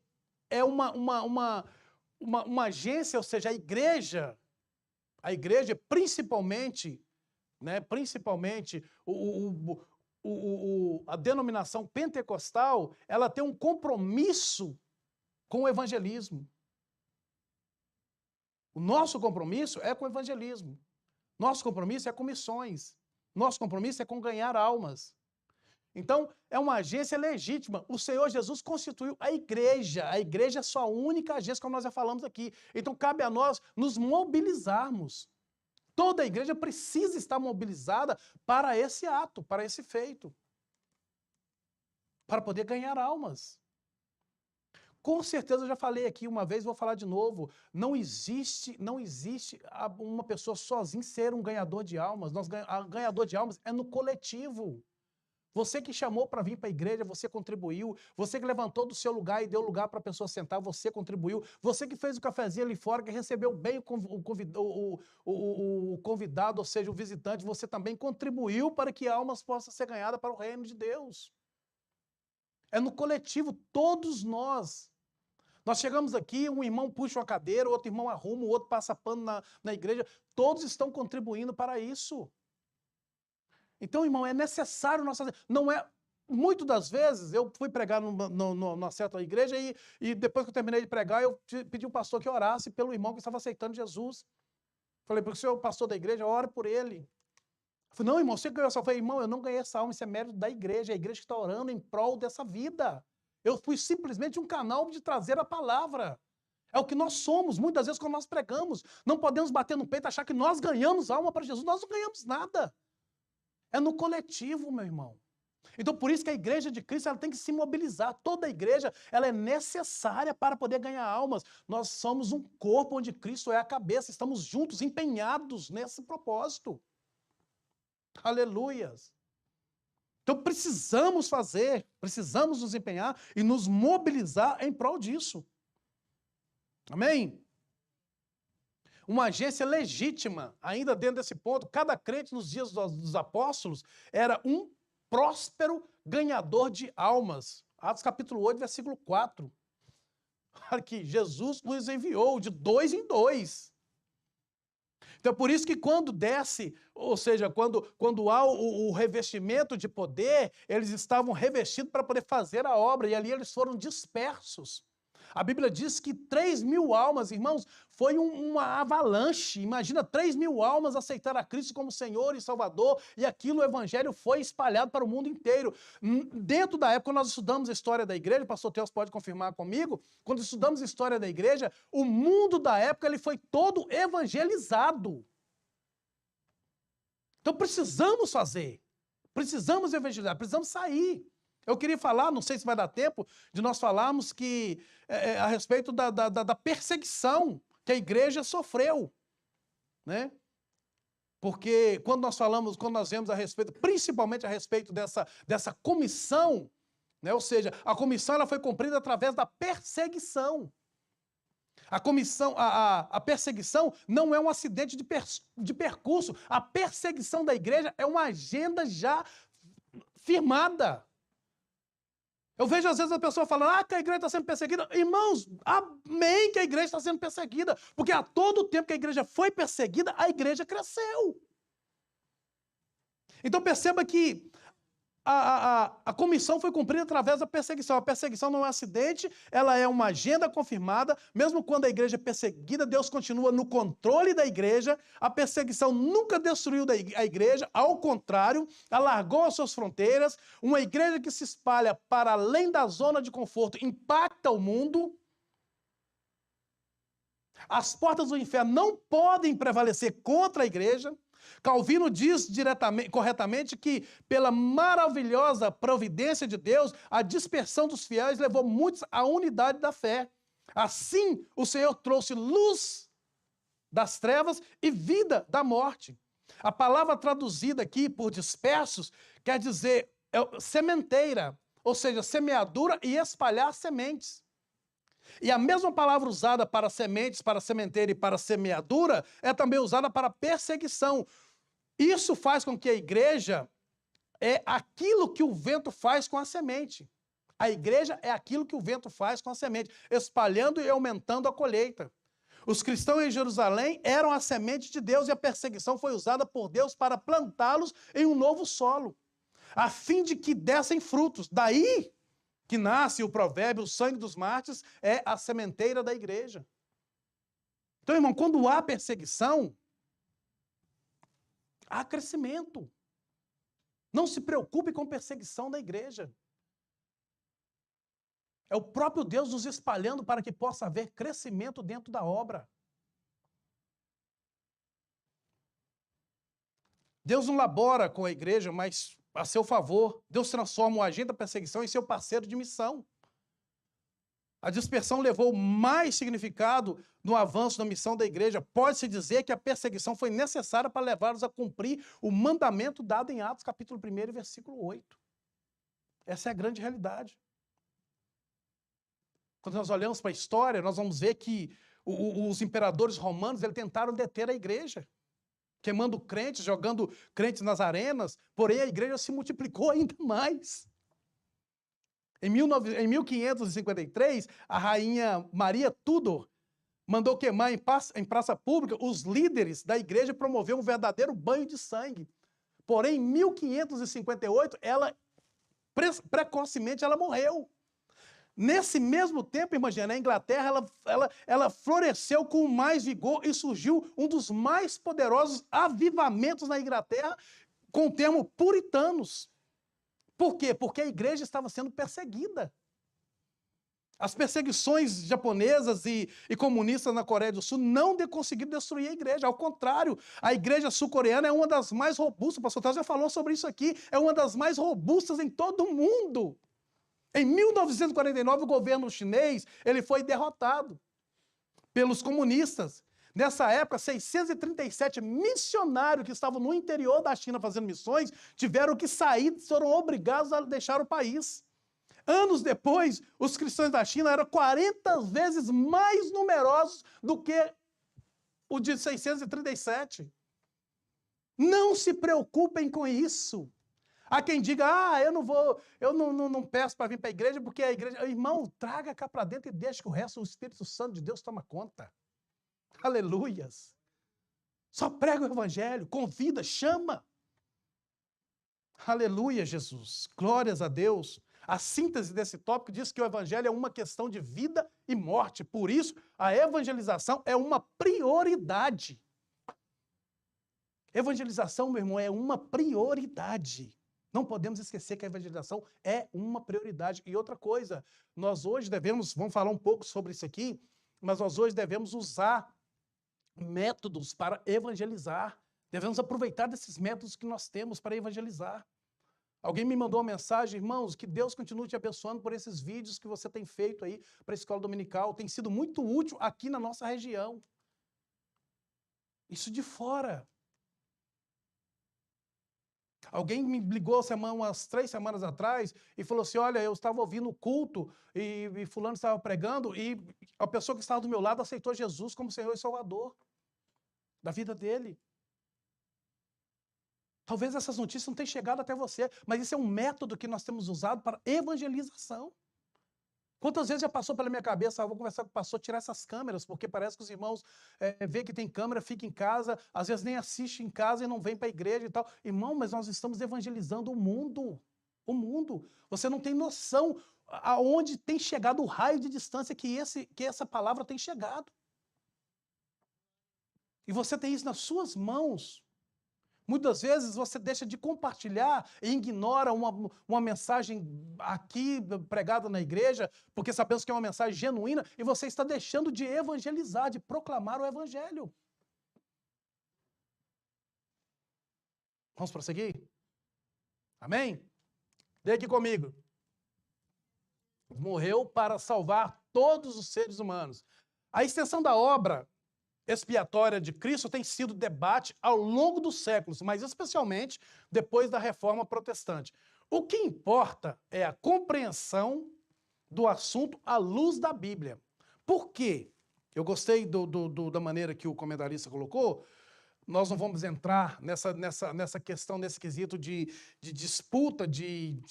é uma agência, ou seja, a igreja principalmente, né, a denominação pentecostal, ela tem um compromisso com o evangelismo. O nosso compromisso é com o evangelismo. Nosso compromisso é com missões. Nosso compromisso é com ganhar almas. Então, é uma agência legítima. O Senhor Jesus constituiu a igreja. A igreja é a sua única agência, como nós já falamos aqui. Então, cabe a nós nos mobilizarmos. Toda a igreja precisa estar mobilizada para esse ato, para esse feito. Para poder ganhar almas. Com certeza, eu já falei aqui uma vez, vou falar de novo. Não existe uma pessoa sozinha ser um ganhador de almas. Ganhador de almas é no coletivo. Você que chamou para vir para a igreja, você contribuiu. Você que levantou do seu lugar e deu lugar para a pessoa sentar, você contribuiu. Você que fez o cafezinho ali fora, que recebeu bem o convidado, ou seja, o visitante, você também contribuiu para que almas possam ser ganhadas para o reino de Deus. É no coletivo, todos nós. Nós chegamos aqui, um irmão puxa uma cadeira, o outro irmão arruma, o outro passa pano na igreja. Todos estão contribuindo para isso. Então, irmão, é necessário nós fazer. Não é... Muitas das vezes, eu fui pregar numa certa igreja e depois que eu terminei de pregar, eu pedi ao pastor que orasse pelo irmão que estava aceitando Jesus. Falei, porque o senhor é o pastor da igreja, ore por ele. Eu falei, não, irmão, você ganhou essa alma. Eu falei, irmão, eu não ganhei essa alma, isso é mérito da igreja. É a igreja que está orando em prol dessa vida. Eu fui simplesmente um canal de trazer a palavra. É o que nós somos. Muitas vezes, quando nós pregamos, não podemos bater no peito e achar que nós ganhamos alma para Jesus. Nós não ganhamos nada. É no coletivo, meu irmão. Então, por isso que a igreja de Cristo ela tem que se mobilizar. Toda a igreja ela é necessária para poder ganhar almas. Nós somos um corpo onde Cristo é a cabeça. Estamos juntos, empenhados nesse propósito. Aleluias. Então, precisamos fazer, precisamos nos empenhar e nos mobilizar em prol disso. Amém? Uma agência legítima, ainda dentro desse ponto, cada crente nos dias dos apóstolos era um próspero ganhador de almas. Atos capítulo 8, versículo 4. Olha que Jesus nos enviou de 2 em 2. Então, por isso que quando desce, ou seja, quando há o revestimento de poder, eles estavam revestidos para poder fazer a obra, e ali eles foram dispersos. A Bíblia diz que 3.000 almas, irmãos, foi uma avalanche. Imagina 3.000 almas aceitaram a Cristo como Senhor e Salvador, e aquilo, o Evangelho, foi espalhado para o mundo inteiro. Dentro da época, quando nós estudamos a história da igreja, o pastor Teos pode confirmar comigo, quando estudamos a história da igreja, o mundo da época ele foi todo evangelizado. Então precisamos fazer, precisamos evangelizar, precisamos sair. Eu queria falar, não sei se vai dar tempo, de nós falarmos a respeito da perseguição que a igreja sofreu, né? Porque quando nós vemos a respeito, principalmente a respeito dessa comissão, né? Ou seja, a comissão ela foi cumprida através da perseguição. A perseguição não é um acidente de percurso. A perseguição da igreja é uma agenda já firmada. Eu vejo às vezes a pessoa falando, que a igreja está sendo perseguida. Irmãos, amém que a igreja está sendo perseguida. Porque a todo tempo que a igreja foi perseguida, a igreja cresceu. Então perceba que a comissão foi cumprida através da perseguição. A perseguição não é um acidente, ela é uma agenda confirmada. Mesmo quando a igreja é perseguida, Deus continua no controle da igreja. A perseguição nunca destruiu a igreja, ao contrário, alargou as suas fronteiras. Uma igreja que se espalha para além da zona de conforto impacta o mundo. As portas do inferno não podem prevalecer contra a igreja. Calvino diz corretamente que, pela maravilhosa providência de Deus, a dispersão dos fiéis levou muitos à unidade da fé. Assim, o Senhor trouxe luz das trevas e vida da morte. A palavra traduzida aqui por dispersos quer dizer sementeira, ou seja, semeadura e espalhar sementes. E a mesma palavra usada para sementes, para sementeira e para semeadura é também usada para perseguição. Isso faz com que a igreja é aquilo que o vento faz com a semente. A igreja é aquilo que o vento faz com a semente, espalhando e aumentando a colheita. Os cristãos em Jerusalém eram a semente de Deus e a perseguição foi usada por Deus para plantá-los em um novo solo, a fim de que dessem frutos. Daí que nasce o provérbio, o sangue dos mártires é a sementeira da igreja. Então, irmão, quando há perseguição, há crescimento. Não se preocupe com perseguição da igreja. É o próprio Deus nos espalhando para que possa haver crescimento dentro da obra. Deus não labora com a igreja, mas a seu favor. Deus transforma o agente da perseguição em seu parceiro de missão. A dispersão levou mais significado no avanço da missão da igreja. Pode-se dizer que a perseguição foi necessária para levá-los a cumprir o mandamento dado em Atos, capítulo 1, versículo 8. Essa é a grande realidade. Quando nós olhamos para a história, nós vamos ver que os imperadores romanos eles tentaram deter a igreja, queimando crentes, jogando crentes nas arenas, porém a igreja se multiplicou ainda mais. Em 1553, a rainha Maria Tudor mandou queimar em praça pública os líderes da igreja e promoveu um verdadeiro banho de sangue. Porém, em 1558, precocemente ela morreu. Nesse mesmo tempo, imagina, a Inglaterra ela floresceu com mais vigor e surgiu um dos mais poderosos avivamentos na Inglaterra com o termo puritanos. Por quê? Porque a igreja estava sendo perseguida. As perseguições japonesas e comunistas na Coreia do Sul não conseguiram destruir a igreja. Ao contrário, a igreja sul-coreana é uma das mais robustas. O pastor Taz já falou sobre isso aqui. É uma das mais robustas em todo o mundo. Em 1949, o governo chinês ele foi derrotado pelos comunistas. Nessa época, 637 missionários que estavam no interior da China fazendo missões tiveram que sair, foram obrigados a deixar o país. Anos depois, os cristãos da China eram 40 vezes mais numerosos do que o de 637. Não se preocupem com isso. Há quem diga, eu não peço para vir para a igreja, porque a igreja... Irmão, traga cá para dentro e deixa que o resto, o Espírito Santo de Deus toma conta. Aleluias. Só prega o evangelho, convida, chama. Aleluia, Jesus. Glórias a Deus. A síntese desse tópico diz que o evangelho é uma questão de vida e morte. Por isso, a evangelização é uma prioridade. Evangelização, meu irmão, é uma prioridade. Não podemos esquecer que a evangelização é uma prioridade. E outra coisa, nós hoje devemos, vamos falar um pouco sobre isso aqui, mas nós hoje devemos usar métodos para evangelizar. Devemos aproveitar desses métodos que nós temos para evangelizar. Alguém me mandou uma mensagem, irmãos, que Deus continue te abençoando por esses vídeos que você tem feito aí para a escola dominical. Tem sido muito útil aqui na nossa região. Isso de fora. Alguém me ligou umas 3 semanas atrás e falou assim, olha, eu estava ouvindo o culto e fulano estava pregando e a pessoa que estava do meu lado aceitou Jesus como Senhor e Salvador da vida dele. Talvez essas notícias não tenham chegado até você, mas isso é um método que nós temos usado para evangelização. Quantas vezes já passou pela minha cabeça, vou conversar com o pastor, tirar essas câmeras, porque parece que os irmãos vê que tem câmera, fica em casa, às vezes nem assiste em casa e não vem para a igreja e tal. Irmão, mas nós estamos evangelizando o mundo. O mundo. Você não tem noção aonde tem chegado o raio de distância que essa palavra tem chegado. E você tem isso nas suas mãos. Muitas vezes você deixa de compartilhar e ignora uma mensagem aqui pregada na igreja, porque sabemos que é uma mensagem genuína, e você está deixando de evangelizar, de proclamar o evangelho. Vamos prosseguir? Amém? Leia aqui comigo. Morreu para salvar todos os seres humanos. A extensão da obra expiatória de Cristo tem sido debate ao longo dos séculos, mas especialmente depois da Reforma Protestante. O que importa é a compreensão do assunto à luz da Bíblia. Por quê? Eu gostei da maneira que o comentarista colocou. Nós não vamos entrar nessa questão, nesse quesito de disputa, de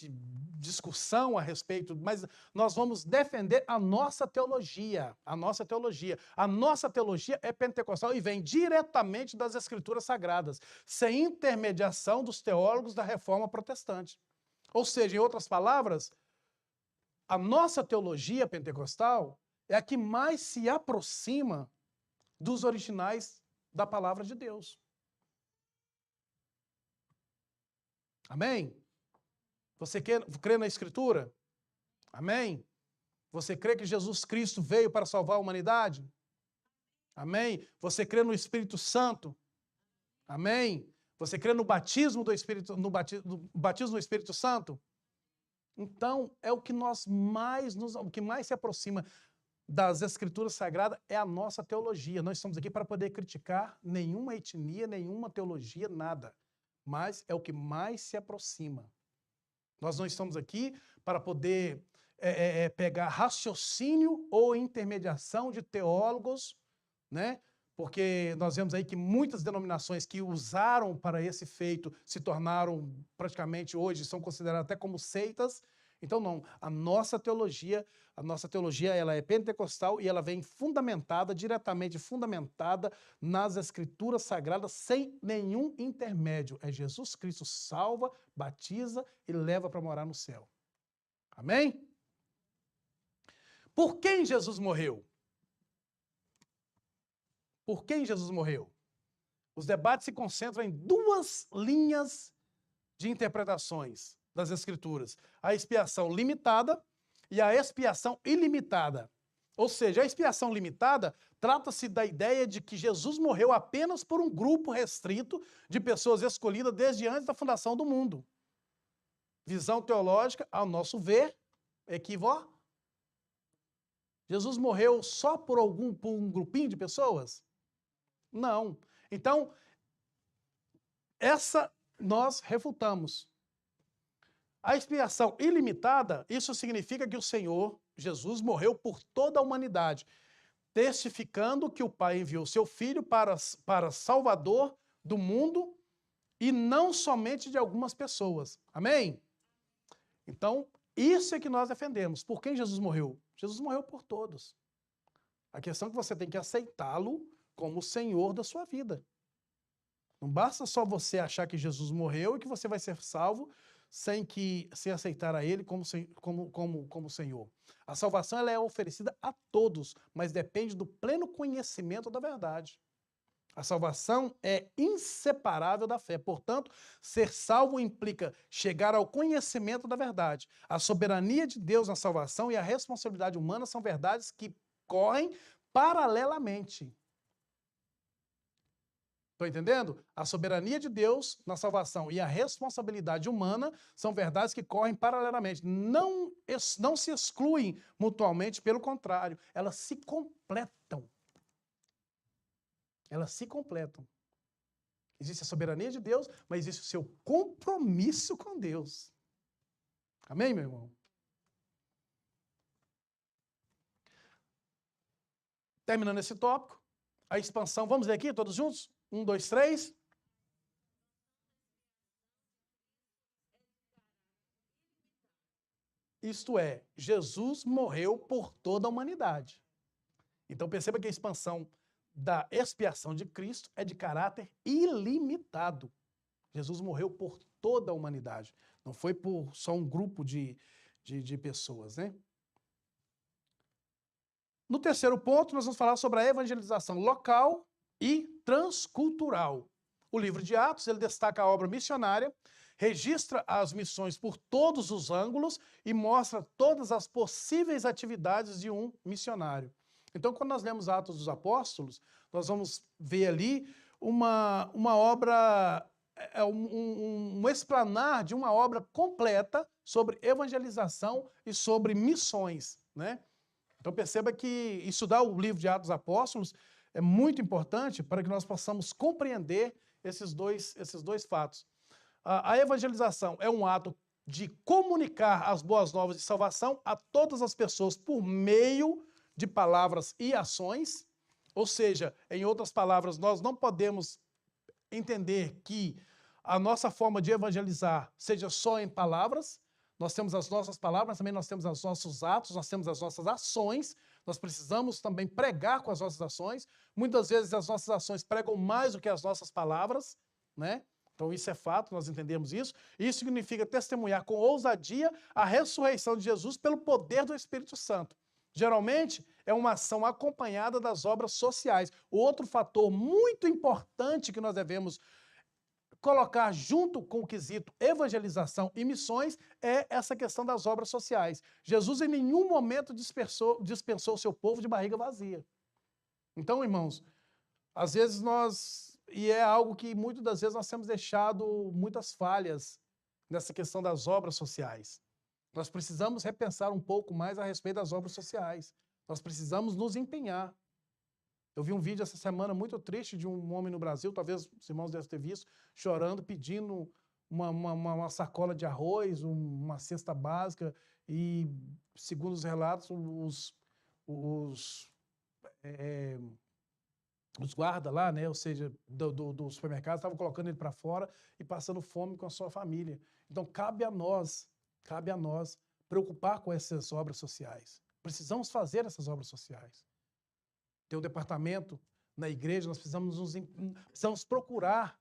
discussão a respeito, mas nós vamos defender a nossa teologia. A nossa teologia. A nossa teologia é pentecostal e vem diretamente das Escrituras Sagradas, sem intermediação dos teólogos da Reforma Protestante. Ou seja, em outras palavras, a nossa teologia pentecostal é a que mais se aproxima dos originais da palavra de Deus. Amém? Você crê na Escritura? Amém? Você crê que Jesus Cristo veio para salvar a humanidade? Amém? Você crê no Espírito Santo? Amém? Você crê no batismo do Espírito, no batismo do Espírito Santo? Então, é o que o que mais se aproxima das Escrituras Sagradas é a nossa teologia. Nós estamos aqui para poder criticar nenhuma etnia, nenhuma teologia, nada. Mas é o que mais se aproxima. Nós não estamos aqui para poder pegar raciocínio ou intermediação de teólogos, né? Porque nós vemos aí que muitas denominações que usaram para esse feito se tornaram praticamente hoje, são consideradas até como seitas. Então não, a nossa teologia ela é pentecostal e ela vem diretamente fundamentada nas Escrituras Sagradas, sem nenhum intermédio. É Jesus Cristo salva, batiza e leva para morar no céu. Amém? Por quem Jesus morreu? Por quem Jesus morreu? Os debates se concentram em 2 linhas de interpretações das Escrituras. A expiação limitada e a expiação ilimitada. Ou seja, a expiação limitada trata-se da ideia de que Jesus morreu apenas por um grupo restrito de pessoas escolhidas desde antes da fundação do mundo. Visão teológica, ao nosso ver, equivocada. Jesus morreu só por um grupinho de pessoas? Não. Então, essa nós refutamos. A expiação ilimitada, isso significa que o Senhor Jesus morreu por toda a humanidade, testificando que o Pai enviou seu Filho para Salvador do mundo e não somente de algumas pessoas. Amém? Então, isso é que nós defendemos. Por quem Jesus morreu? Jesus morreu por todos. A questão é que você tem que aceitá-lo como o Senhor da sua vida. Não basta só você achar que Jesus morreu e que você vai ser salvo sem aceitar a Ele como Senhor. A salvação ela é oferecida a todos, mas depende do pleno conhecimento da verdade. A salvação é inseparável da fé. Portanto, ser salvo implica chegar ao conhecimento da verdade. A soberania de Deus na salvação e a responsabilidade humana são verdades que correm paralelamente. Estão entendendo? A soberania de Deus na salvação e a responsabilidade humana são verdades que correm paralelamente. Não se excluem mutuamente, pelo contrário, elas se completam. Elas se completam. Existe a soberania de Deus, mas existe o seu compromisso com Deus. Amém, meu irmão? Terminando esse tópico, a expansão, vamos ler aqui todos juntos? 1, 2, 3. Isto é, Jesus morreu por toda a humanidade. Então perceba que a expansão da expiação de Cristo é de caráter ilimitado. Jesus morreu por toda a humanidade. Não foi por só um grupo de pessoas, né? No terceiro ponto, nós vamos falar sobre a evangelização local e transcultural. O livro de Atos, ele destaca a obra missionária, registra as missões por todos os ângulos e mostra todas as possíveis atividades de um missionário. Então, quando nós lemos Atos dos Apóstolos, nós vamos ver ali uma obra, um explanar de uma obra completa sobre evangelização e sobre missões, né? Então, perceba que estudar o livro de Atos dos Apóstolos é muito importante para que nós possamos compreender esses dois fatos. A evangelização é um ato de comunicar as boas novas de salvação a todas as pessoas por meio de palavras e ações, ou seja, em outras palavras, nós não podemos entender que a nossa forma de evangelizar seja só em palavras. Nós temos as nossas palavras, mas também nós temos os nossos atos, nós temos as nossas ações, nós precisamos também pregar com as nossas ações. Muitas vezes as nossas ações pregam mais do que as nossas palavras, né? Então isso é fato, nós entendemos isso. Isso significa testemunhar com ousadia a ressurreição de Jesus pelo poder do Espírito Santo. Geralmente, é uma ação acompanhada das obras sociais. Outro fator muito importante que nós devemos colocar junto com o quesito evangelização e missões é essa questão das obras sociais. Jesus em nenhum momento dispensou o seu povo de barriga vazia. Então, irmãos, às vezes e é algo que muitas das vezes nós temos deixado muitas falhas nessa questão das obras sociais. Nós precisamos repensar um pouco mais a respeito das obras sociais. Nós precisamos nos empenhar. Eu vi um vídeo essa semana muito triste de um homem no Brasil, talvez os irmãos devem ter visto, chorando, pedindo uma sacola de arroz, uma cesta básica, e, segundo os relatos, os guardas lá, né, ou seja, do supermercado, estavam colocando ele para fora e passando fome com a sua família. Então, cabe a nós preocupar com essas obras sociais. Precisamos fazer essas obras sociais. Tem um departamento na igreja, nós precisamos procurar,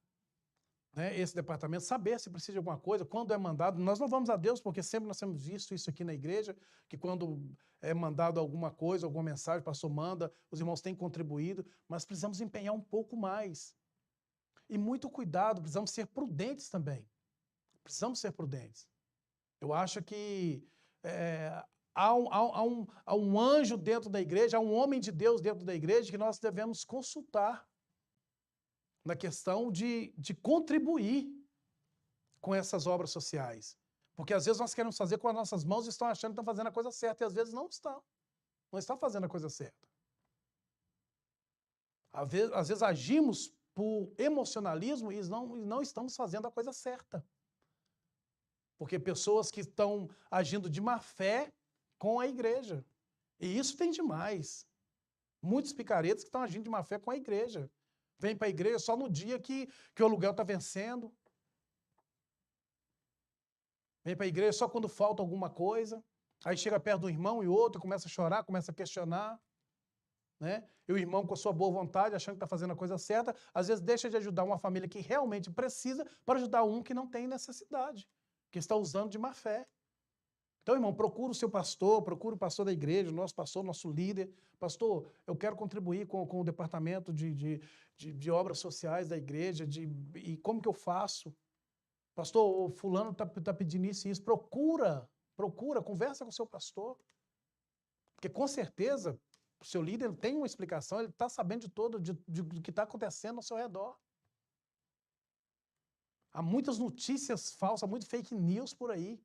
né, esse departamento, saber se precisa de alguma coisa, quando é mandado. Nós louvamos a Deus, porque sempre nós temos visto isso aqui na igreja, que quando é mandado alguma coisa, alguma mensagem, o pastor manda, os irmãos têm contribuído, mas precisamos empenhar um pouco mais. E muito cuidado, precisamos ser prudentes também. Precisamos ser prudentes. Eu acho que há um anjo dentro da igreja, há um homem de Deus dentro da igreja que nós devemos consultar na questão de contribuir com essas obras sociais. Porque às vezes nós queremos fazer com as nossas mãos e estão achando que estão fazendo a coisa certa, e às vezes não estão. Não estão fazendo a coisa certa. Às vezes agimos por emocionalismo e não estamos fazendo a coisa certa. Porque pessoas que estão agindo de má fé com a igreja. E isso tem demais. Muitos picaretas que estão agindo de má fé com a igreja. Vêm para a igreja só no dia que o aluguel está vencendo. Vem para a igreja só quando falta alguma coisa. Aí chega perto do irmão e outro, começa a chorar, começa a questionar. Né? E o irmão, com a sua boa vontade, achando que está fazendo a coisa certa, às vezes deixa de ajudar uma família que realmente precisa para ajudar um que não tem necessidade, que está usando de má fé. Então, irmão, procura o seu pastor, procura o pastor da igreja, o nosso pastor, nosso líder. Pastor, eu quero contribuir com o departamento de obras sociais da igreja, e como que eu faço? Pastor, o fulano está pedindo isso e isso. Procura, conversa com o seu pastor. Porque com certeza o seu líder tem uma explicação, ele está sabendo do que está acontecendo ao seu redor. Há muitas notícias falsas, muito fake news por aí.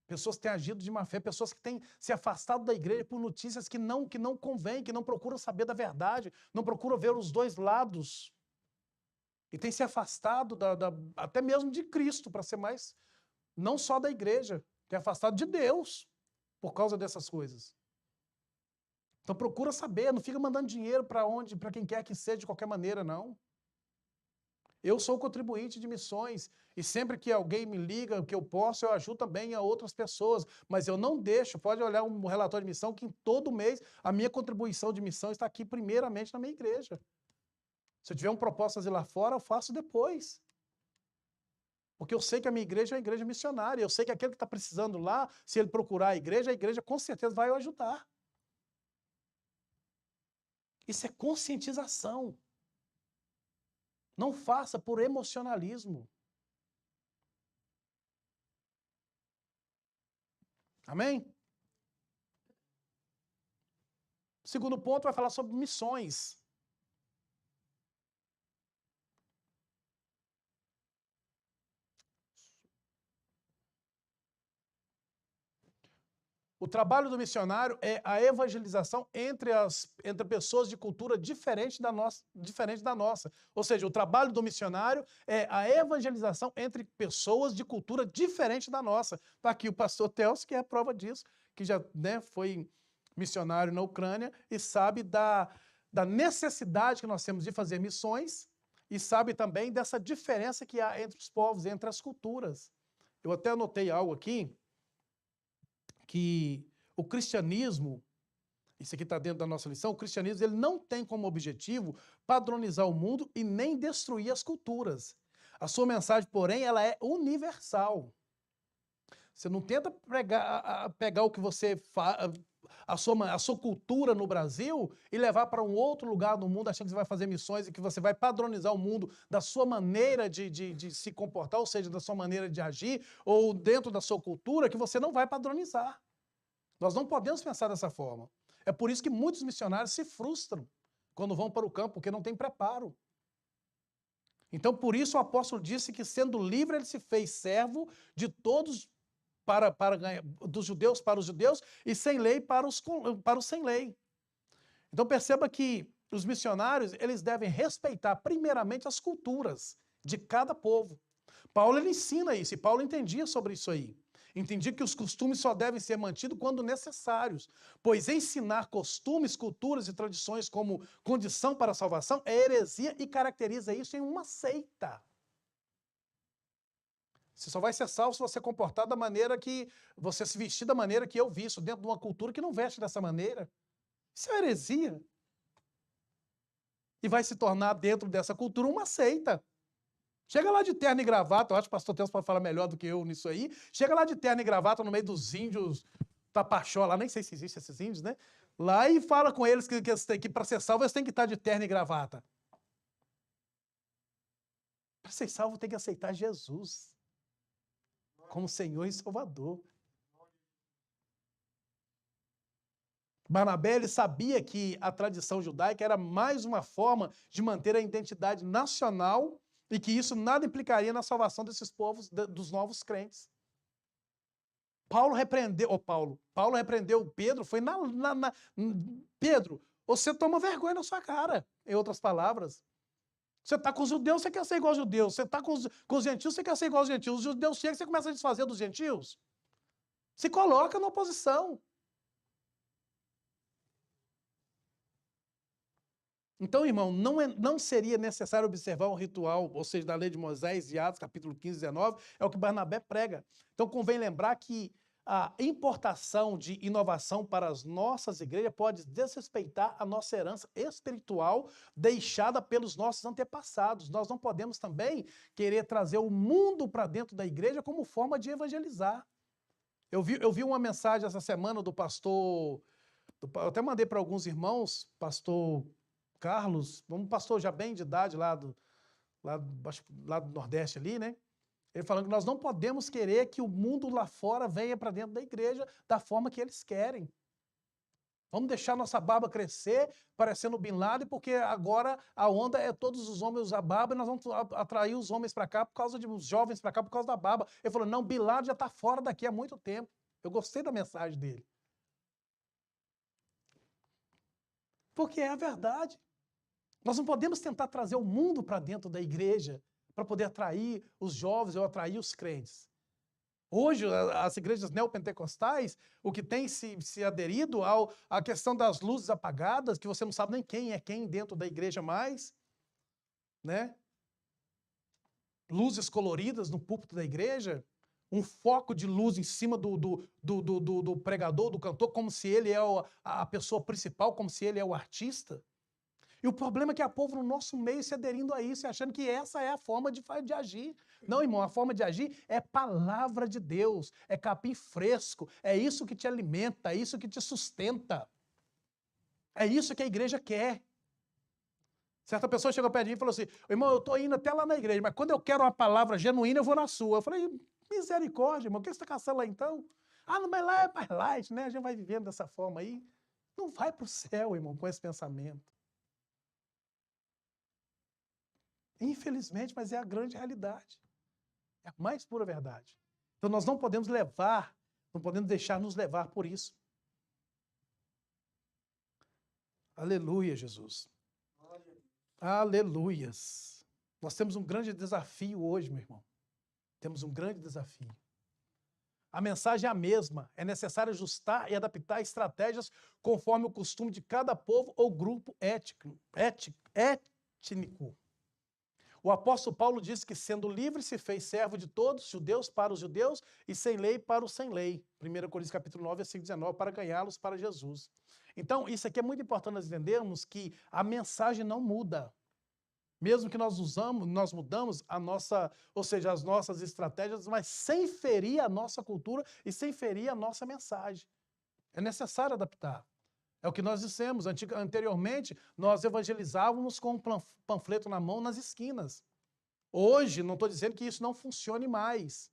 Pessoas que têm agido de má fé, pessoas que têm se afastado da igreja por notícias que não convêm, que não procuram saber da verdade, não procuram ver os dois lados. E têm se afastado até mesmo de Cristo, para ser mais, não só da igreja, tem afastado de Deus por causa dessas coisas. Então procura saber, não fica mandando dinheiro para quem quer que seja de qualquer maneira, não. Eu sou contribuinte de missões e sempre que alguém me liga, que eu posso, eu ajudo também a outras pessoas, mas eu não deixo, pode olhar um relatório de missão que todo mês a minha contribuição de missão está aqui primeiramente na minha igreja. Se eu tiver um propósito fazer lá fora, eu faço depois. Porque eu sei que a minha igreja é uma igreja missionária, eu sei que aquele que está precisando lá, se ele procurar a igreja com certeza vai o ajudar. Isso é conscientização. Não faça por emocionalismo. Amém? Segundo ponto vai falar sobre missões. O trabalho do missionário é a evangelização entre pessoas de cultura diferente da nossa. Ou seja, o trabalho do missionário é a evangelização entre pessoas de cultura diferente da nossa. Está aqui o pastor Teos, que é a prova disso, que já foi missionário na Ucrânia e sabe da necessidade que nós temos de fazer missões e sabe também dessa diferença que há entre os povos, entre as culturas. Eu até anotei algo aqui, que o cristianismo, isso aqui está dentro da nossa lição, o cristianismo ele não tem como objetivo padronizar o mundo e nem destruir as culturas. A sua mensagem, porém, ela é universal. Você não tenta pegar o que você faz, a sua cultura no Brasil e levar para um outro lugar no mundo achando que você vai fazer missões e que você vai padronizar o mundo da sua maneira de se comportar, ou seja, da sua maneira de agir, ou dentro da sua cultura, que você não vai padronizar. Nós não podemos pensar dessa forma. É por isso que muitos missionários se frustram quando vão para o campo, porque não tem preparo. Então, por isso o apóstolo disse que, sendo livre, ele se fez servo de todos, dos judeus para os judeus, e sem lei para os sem lei. Então perceba que os missionários eles devem respeitar primeiramente as culturas de cada povo. Paulo ele ensina isso, e Paulo entendia sobre isso aí. Entendia que os costumes só devem ser mantidos quando necessários, pois ensinar costumes, culturas e tradições como condição para a salvação é heresia e caracteriza isso em uma seita. Você só vai ser salvo se você comportar da maneira que... você se vestir da maneira que eu visto, dentro de uma cultura que não veste dessa maneira. Isso é heresia. E vai se tornar, dentro dessa cultura, uma seita. Chega lá de terno e gravata, eu acho que o pastor Teus pode falar melhor do que eu nisso aí. Chega lá de terno e gravata no meio dos índios, Tapachó, lá nem sei se existem esses índios, né? Lá e fala com eles que para ser salvo eles têm que estar de terno e gravata. Para ser salvo tem que aceitar Jesus como Senhor e Salvador. Barnabé ele sabia que a tradição judaica era mais uma forma de manter a identidade nacional e que isso nada implicaria na salvação desses povos, dos novos crentes. Paulo repreendeu Pedro, foi Pedro, você toma vergonha na sua cara, em outras palavras. Você está com os judeus, você quer ser igual aos judeus. Você está com os gentios, você quer ser igual aos gentios. Os judeus chegam, você começa a desfazer dos gentios. Se coloca na oposição. Então, irmão, não seria necessário observar um ritual, ou seja, da lei de Moisés, de Atos, capítulo 15, 19, é o que Barnabé prega. Então, convém lembrar que a importação de inovação para as nossas igrejas pode desrespeitar a nossa herança espiritual deixada pelos nossos antepassados. Nós não podemos também querer trazer o mundo para dentro da igreja como forma de evangelizar. Eu vi uma mensagem essa semana do pastor, eu até mandei para alguns irmãos, pastor Carlos, um pastor já bem de idade lá do Nordeste ali, né? Ele falando que nós não podemos querer que o mundo lá fora venha para dentro da igreja da forma que eles querem. Vamos deixar nossa barba crescer, parecendo Bin Laden, porque agora a onda é todos os homens usar barba e nós vamos atrair os homens para cá por causa os jovens para cá por causa da barba. Ele falou, não, Bin Laden já está fora daqui há muito tempo. Eu gostei da mensagem dele. Porque é a verdade. Nós não podemos tentar trazer o mundo para dentro da igreja para poder atrair os jovens ou atrair os crentes. Hoje, as igrejas neopentecostais, o que tem se aderido à questão das luzes apagadas, que você não sabe nem quem é quem dentro da igreja mais, né? Luzes coloridas no púlpito da igreja, um foco de luz em cima do pregador, do cantor, como se ele é a pessoa principal, como se ele é o artista. E o problema é que há povo no nosso meio se aderindo a isso, achando que essa é a forma de agir. Não, irmão, a forma de agir é palavra de Deus, é capim fresco, é isso que te alimenta, é isso que te sustenta. É isso que a igreja quer. Certa pessoa chegou perto de mim e falou assim, irmão, eu estou indo até lá na igreja, mas quando eu quero uma palavra genuína, eu vou na sua. Eu falei, misericórdia, irmão, o que você está caçando lá então? Ah, não, mas lá é mais light, né? A gente vai vivendo dessa forma aí. Não vai para o céu, irmão, com esse pensamento. Infelizmente, mas é a grande realidade. É a mais pura verdade. Então nós não podemos deixar nos levar por isso. Aleluia, Jesus. Aleluias. Nós temos um grande desafio hoje, meu irmão. Temos um grande desafio. A mensagem é a mesma. É necessário ajustar e adaptar estratégias conforme o costume de cada povo ou grupo étnico. O apóstolo Paulo disse que, sendo livre, se fez servo de todos, judeus para os judeus e sem lei para os sem lei. 1 Coríntios capítulo 9, versículo 19, para ganhá-los para Jesus. Então, isso aqui é muito importante nós entendermos que a mensagem não muda. Mesmo que nós mudamos as nossas estratégias, mas sem ferir a nossa cultura e sem ferir a nossa mensagem. É necessário adaptar. É o que nós dissemos. Anteriormente, nós evangelizávamos com um panfleto na mão nas esquinas. Hoje, não estou dizendo que isso não funcione mais.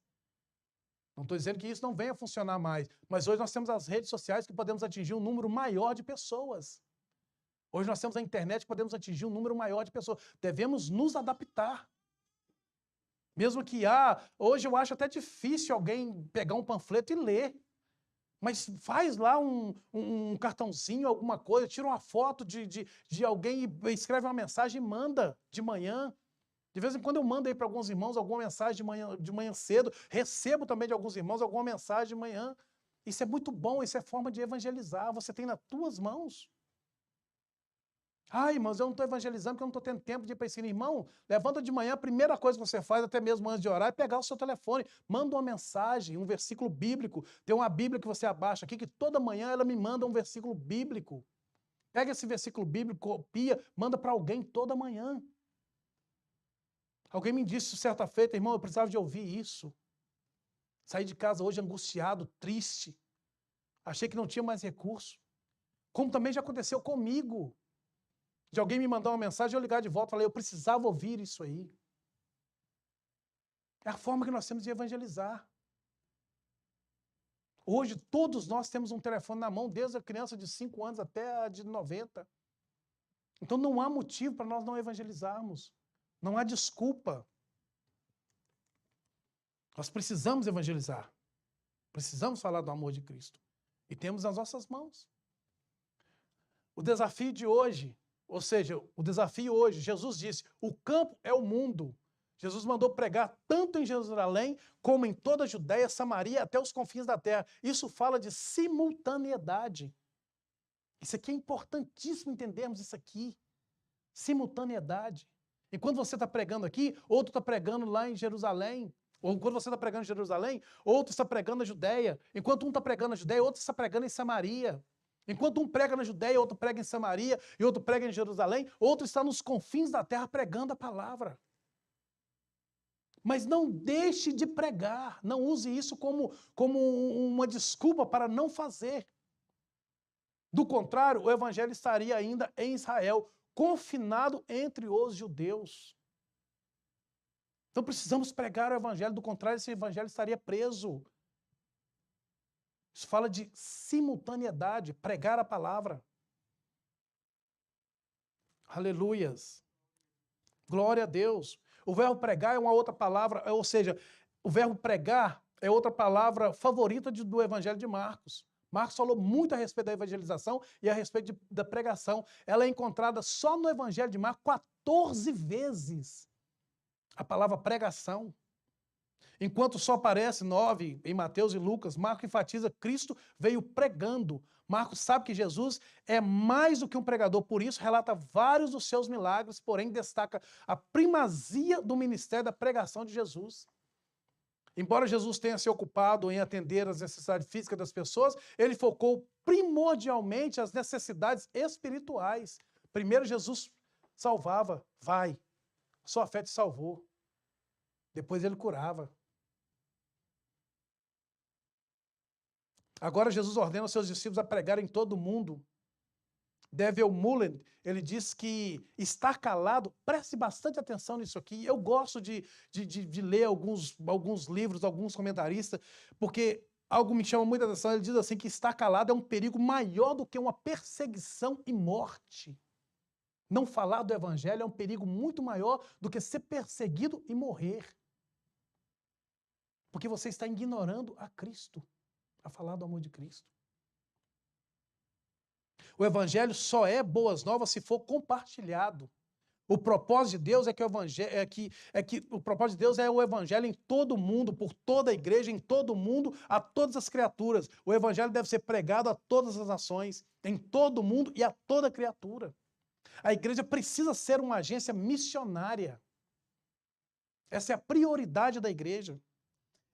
Não estou dizendo que isso não venha a funcionar mais. Mas hoje nós temos as redes sociais que podemos atingir um número maior de pessoas. Hoje nós temos a internet que podemos atingir um número maior de pessoas. Devemos nos adaptar. Mesmo que hoje eu acho até difícil alguém pegar um panfleto e ler. Mas faz lá um cartãozinho, alguma coisa, tira uma foto de alguém e escreve uma mensagem e manda de manhã. De vez em quando eu mando aí para alguns irmãos alguma mensagem de manhã cedo, recebo também de alguns irmãos alguma mensagem de manhã. Isso é muito bom, isso é forma de evangelizar, você tem nas tuas mãos. Irmãos, eu não estou evangelizando porque eu não estou tendo tempo de ir para esse irmão. Levanta de manhã, a primeira coisa que você faz, até mesmo antes de orar, é pegar o seu telefone, manda uma mensagem, um versículo bíblico. Tem uma Bíblia que você abaixa aqui, que toda manhã ela me manda um versículo bíblico. Pega esse versículo bíblico, copia, manda para alguém toda manhã. Alguém me disse certa feita, irmão, eu precisava de ouvir isso. Saí de casa hoje angustiado, triste. Achei que não tinha mais recurso. Como também já aconteceu comigo. De alguém me mandar uma mensagem, eu ligar de volta e falar, eu precisava ouvir isso aí. É a forma que nós temos de evangelizar. Hoje, todos nós temos um telefone na mão, desde a criança de 5 anos até a de 90. Então, não há motivo para nós não evangelizarmos. Não há desculpa. Nós precisamos evangelizar. Precisamos falar do amor de Cristo. E temos nas nossas mãos. O desafio de hoje, ou seja, o desafio hoje, Jesus disse, o campo é o mundo. Jesus mandou pregar tanto em Jerusalém, como em toda a Judéia, Samaria, até os confins da terra. Isso fala de simultaneidade. Isso aqui é importantíssimo entendermos isso aqui. Simultaneidade. E quando você está pregando aqui, outro está pregando lá em Jerusalém. Ou quando você está pregando em Jerusalém, outro está pregando na Judéia. Enquanto um está pregando na Judéia, outro está pregando em Samaria. Enquanto um prega na Judéia, outro prega em Samaria, e outro prega em Jerusalém, outro está nos confins da terra pregando a palavra. Mas não deixe de pregar, não use isso como uma desculpa para não fazer. Do contrário, o evangelho estaria ainda em Israel, confinado entre os judeus. Então precisamos pregar o evangelho, do contrário, esse evangelho estaria preso. Isso fala de simultaneidade, pregar a palavra. Aleluias. Glória a Deus. O verbo pregar é uma outra palavra, ou seja, o verbo pregar é outra palavra favorita do evangelho de Marcos. Marcos falou muito a respeito da evangelização e a respeito da pregação. Ela é encontrada só no evangelho de Marcos 14 vezes. A palavra pregação. Enquanto só aparece 9 em Mateus e Lucas, Marcos enfatiza Cristo veio pregando. Marcos sabe que Jesus é mais do que um pregador, por isso relata vários dos seus milagres, porém destaca a primazia do ministério da pregação de Jesus. Embora Jesus tenha se ocupado em atender às necessidades físicas das pessoas, ele focou primordialmente as necessidades espirituais. Primeiro Jesus salvava, vai, sua fé te salvou. Depois ele curava. Agora Jesus ordena aos seus discípulos a pregarem em todo o mundo. Devil Mullen, ele diz que estar calado, preste bastante atenção nisso aqui. Eu gosto de ler alguns livros, alguns comentaristas, porque algo me chama muita atenção. Ele diz assim que estar calado é um perigo maior do que uma perseguição e morte. Não falar do evangelho é um perigo muito maior do que ser perseguido e morrer. Porque você está ignorando a Cristo, a falar do amor de Cristo. O evangelho só é boas novas se for compartilhado. O propósito de Deus o propósito de Deus é o evangelho em todo mundo, por toda a igreja, em todo mundo, a todas as criaturas. O evangelho deve ser pregado a todas as nações, em todo mundo e a toda criatura. A igreja precisa ser uma agência missionária. Essa é a prioridade da igreja.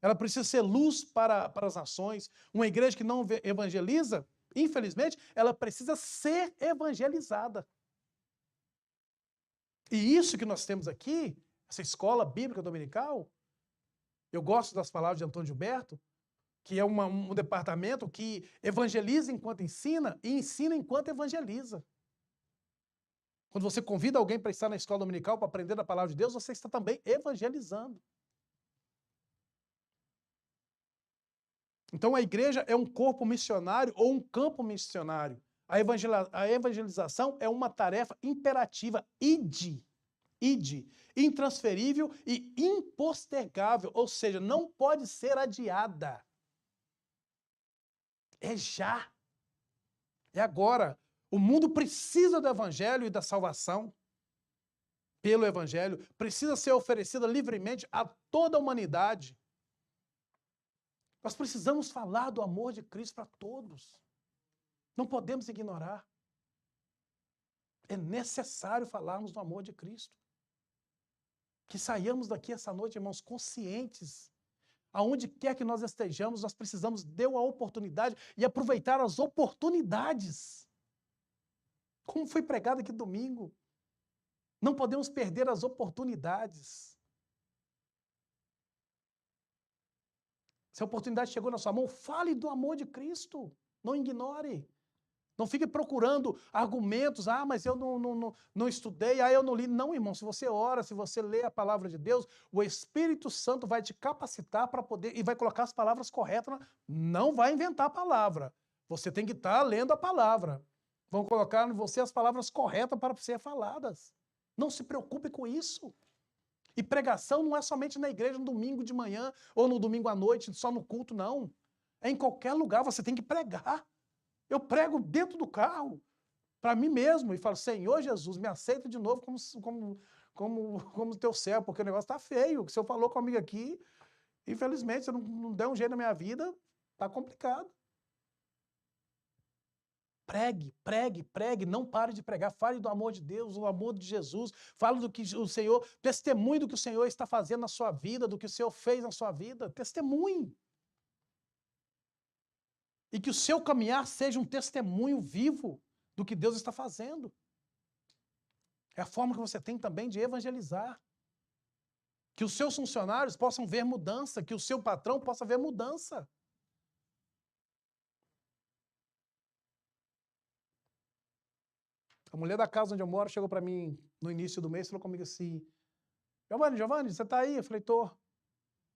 Ela precisa ser luz para as nações. Uma igreja que não evangeliza, infelizmente, ela precisa ser evangelizada. E isso que nós temos aqui, essa escola bíblica dominical, eu gosto das palavras de Antônio Gilberto, que é um departamento que evangeliza enquanto ensina e ensina enquanto evangeliza. Quando você convida alguém para estar na escola dominical para aprender a palavra de Deus, você está também evangelizando. Então a igreja é um corpo missionário ou um campo missionário. A evangelização é uma tarefa imperativa, ide, intransferível e impostergável, ou seja, não pode ser adiada. É já. É agora. O mundo precisa do evangelho e da salvação pelo evangelho, precisa ser oferecida livremente a toda a humanidade. Nós precisamos falar do amor de Cristo para todos. Não podemos ignorar. É necessário falarmos do amor de Cristo. Que saiamos daqui essa noite, irmãos, conscientes. Aonde quer que nós estejamos, nós precisamos dar a oportunidade e aproveitar as oportunidades. Como foi pregado aqui domingo. Não podemos perder as oportunidades. Se a oportunidade chegou na sua mão, fale do amor de Cristo. Não ignore. Não fique procurando argumentos. Ah, mas eu não estudei, eu não li. Não, irmão, se você ora, se você lê a palavra de Deus, o Espírito Santo vai te capacitar para poder, e vai colocar as palavras corretas. Não vai inventar a palavra. Você tem que estar lendo a palavra. Vão colocar em você as palavras corretas para ser faladas. Não se preocupe com isso. E pregação não é somente na igreja no domingo de manhã ou no domingo à noite, só no culto, não. É em qualquer lugar, você tem que pregar. Eu prego dentro do carro, para mim mesmo, e falo, Senhor Jesus, me aceita de novo como teu servo, porque o negócio está feio. O que o Senhor falou comigo aqui, infelizmente, se não der um jeito na minha vida, está complicado. Pregue, pregue, pregue, não pare de pregar, fale do amor de Deus, do amor de Jesus, fale do que o Senhor, testemunhe do que o Senhor está fazendo na sua vida, do que o Senhor fez na sua vida, testemunhe. E que o seu caminhar seja um testemunho vivo do que Deus está fazendo. É a forma que você tem também de evangelizar. Que os seus funcionários possam ver mudança, que o seu patrão possa ver mudança. A mulher da casa onde eu moro chegou para mim no início do mês e falou comigo assim, Giovanni, você está aí? Eu falei, tô.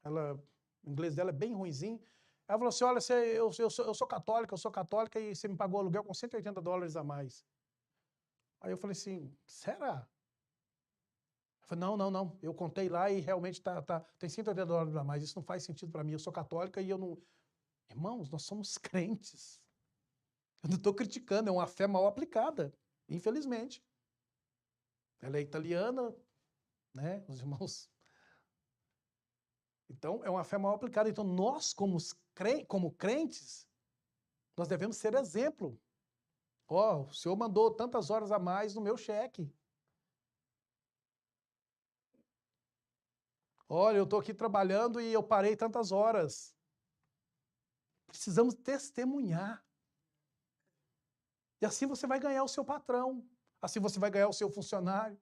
O inglês dela é bem ruinzinho. Ela falou assim, olha, eu sou católica e você me pagou aluguel com $180 a mais. Aí eu falei assim, será? Eu falei, não, eu contei lá e realmente tem $180 a mais, isso não faz sentido para mim, eu sou católica e eu não... Irmãos, nós somos crentes. Eu não estou criticando, é uma fé mal aplicada, infelizmente. Ela é italiana, né, os irmãos... Então, é uma fé mal aplicada. Então, nós, como crentes, nós devemos ser exemplo. O Senhor mandou tantas horas a mais no meu cheque. Olha, eu estou aqui trabalhando e eu parei tantas horas. Precisamos testemunhar. E assim você vai ganhar o seu patrão. Assim você vai ganhar o seu funcionário.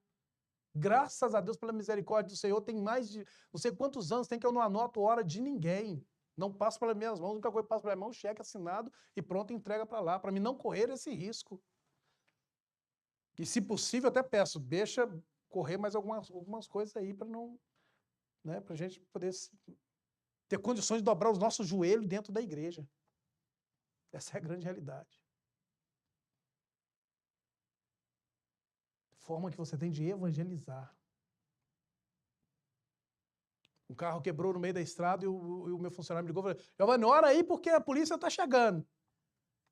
Graças a Deus, pela misericórdia do Senhor, tem mais de não sei quantos anos tem que eu não anoto hora de ninguém. Não passo pelas minhas mãos, a única coisa que passo pelas mãos, cheque assinado e pronto, entrega para lá, para mim não correr esse risco. E se possível, até peço, deixa correr mais algumas coisas aí para não, né, para a gente poder ter condições de dobrar os nossos joelhos dentro da igreja. Essa é a grande realidade. Forma que você tem de evangelizar. O carro quebrou no meio da estrada e o meu funcionário me ligou e falou, Giovanni, ora aí porque a polícia está chegando.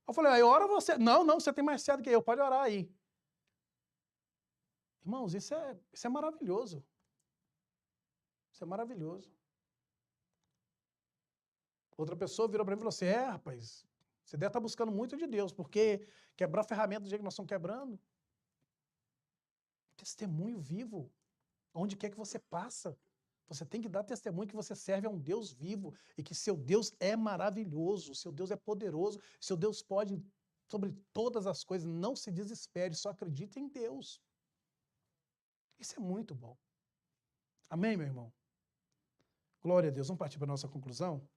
Eu falei, aí ora você. Não, você tem mais certo que eu, pode orar aí. Irmãos, isso é maravilhoso. Isso é maravilhoso. Outra pessoa virou para mim e falou assim, rapaz, você deve estar buscando muito de Deus, porque quebrar a ferramenta do jeito que nós estamos quebrando. Testemunho vivo. Onde quer que você passa. Você tem que dar testemunho que você serve a um Deus vivo e que seu Deus é maravilhoso, seu Deus é poderoso, seu Deus pode sobre todas as coisas. Não se desespere, só acredite em Deus. Isso é muito bom. Amém, meu irmão? Glória a Deus. Vamos partir para a nossa conclusão?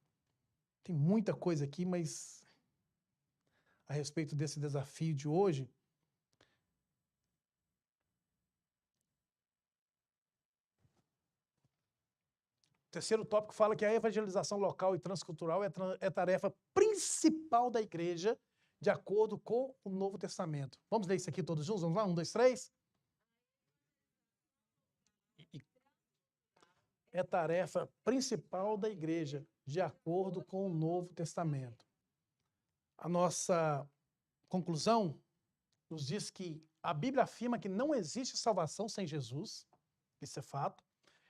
Tem muita coisa aqui, mas a respeito desse desafio de hoje, o terceiro tópico fala que a evangelização local e transcultural é tarefa principal da igreja, de acordo com o Novo Testamento. Vamos ler isso aqui todos juntos? Vamos lá? 1, 2, 3. É tarefa principal da igreja, de acordo com o Novo Testamento. A nossa conclusão nos diz que a Bíblia afirma que não existe salvação sem Jesus, isso é fato.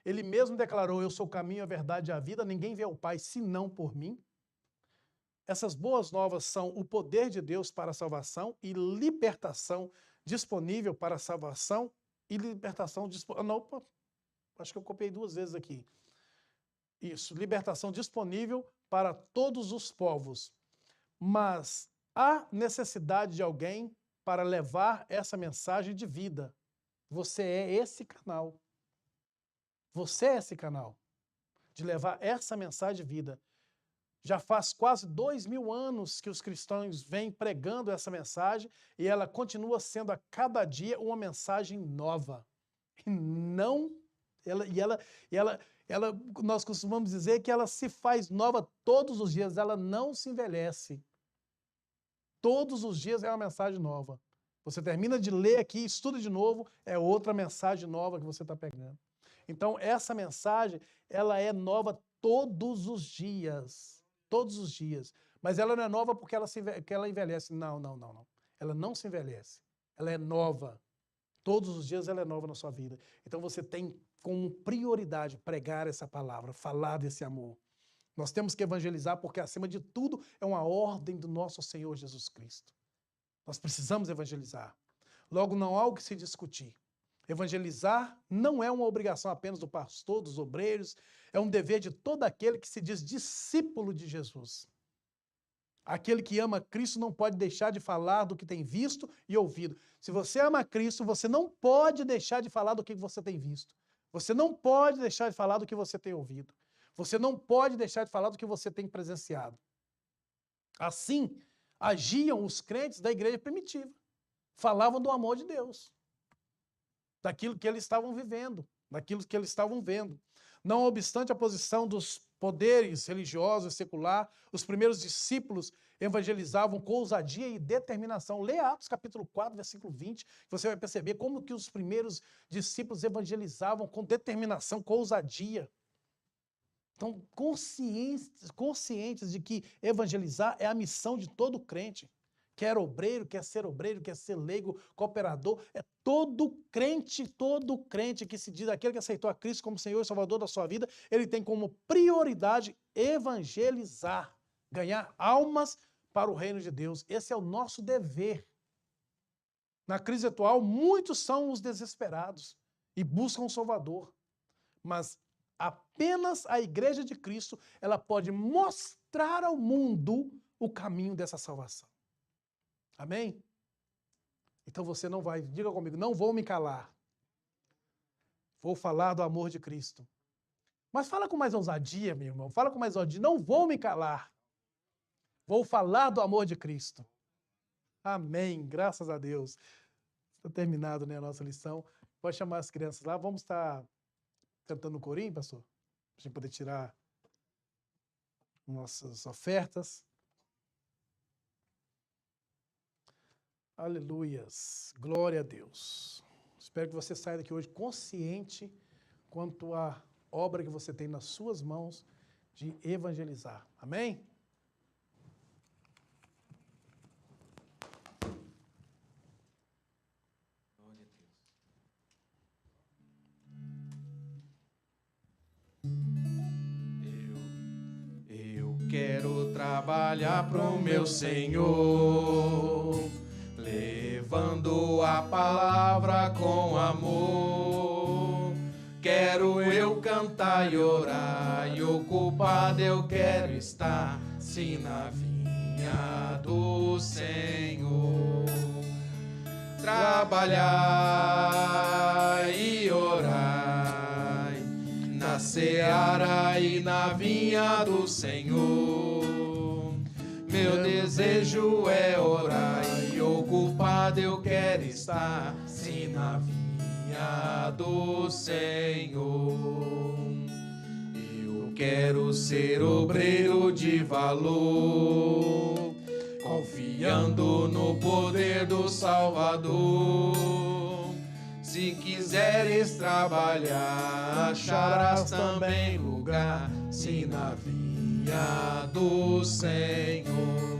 Ele mesmo declarou, eu sou o caminho, a verdade e a vida, ninguém vê o Pai senão por mim. Essas boas novas são o poder de Deus para a salvação e libertação disponível para a salvação e libertação disponível. Não, acho que eu copiei 2 vezes aqui. Isso, libertação disponível para todos os povos. Mas há necessidade de alguém para levar essa mensagem de vida. Você é esse canal. Você é esse canal de levar essa mensagem de vida. Já faz quase 2000 anos que os cristãos vêm pregando essa mensagem e ela continua sendo a cada dia uma mensagem nova. E não, nós costumamos dizer que ela se faz nova todos os dias, ela não se envelhece. Todos os dias é uma mensagem nova. Você termina de ler aqui, estuda de novo, é outra mensagem nova que você está pegando. Então, essa mensagem, ela é nova todos os dias. Todos os dias. Mas ela não é nova porque ela envelhece. Não. Ela não se envelhece. Ela é nova. Todos os dias ela é nova na sua vida. Então, você tem como prioridade pregar essa palavra, falar desse amor. Nós temos que evangelizar porque, acima de tudo, é uma ordem do nosso Senhor Jesus Cristo. Nós precisamos evangelizar. Logo, não há o que se discutir. Evangelizar não é uma obrigação apenas do pastor, dos obreiros, é um dever de todo aquele que se diz discípulo de Jesus. Aquele que ama Cristo não pode deixar de falar do que tem visto e ouvido. Se você ama Cristo, você não pode deixar de falar do que você tem visto. Você não pode deixar de falar do que você tem ouvido. Você não pode deixar de falar do que você tem presenciado. Assim, agiam os crentes da igreja primitiva. Falavam do amor de Deus, daquilo que eles estavam vivendo, daquilo que eles estavam vendo. Não obstante a posição dos poderes religiosos e secular, os primeiros discípulos evangelizavam com ousadia e determinação. Leia Atos capítulo 4, versículo 20, você vai perceber como que os primeiros discípulos evangelizavam com determinação, com ousadia. Então, conscientes de que evangelizar é a missão de todo crente. Quer obreiro, quer ser leigo, cooperador, é todo crente que se diz aquele que aceitou a Cristo como Senhor e Salvador da sua vida, ele tem como prioridade evangelizar, ganhar almas para o reino de Deus. Esse é o nosso dever. Na crise atual, muitos são os desesperados e buscam um Salvador, mas apenas a Igreja de Cristo, ela pode mostrar ao mundo o caminho dessa salvação. Amém? Então você não vai, diga comigo, não vou me calar. Vou falar do amor de Cristo. Mas fala com mais ousadia, meu irmão, fala com mais ousadia, não vou me calar. Vou falar do amor de Cristo. Amém, graças a Deus. Está terminado, né, a nossa lição. Pode chamar as crianças lá, vamos estar cantando o corinho, pastor? Para a gente poder tirar nossas ofertas. Aleluias, glória a Deus. Espero que você saia daqui hoje consciente quanto à obra que você tem nas suas mãos de evangelizar. Amém? Glória a Deus. Eu quero trabalhar pro meu Senhor, levando a palavra com amor. Quero eu cantar e orar, e ocupado eu quero estar, sim, na vinha do Senhor. Trabalhar e orar, na seara e na vinha do Senhor. Meu desejo é orar e ocupado eu quero estar, sim, na vinha do Senhor. Eu quero ser obreiro de valor, confiando no poder do Salvador. Se quiseres trabalhar, acharás também lugar, sim, na vinha do Senhor.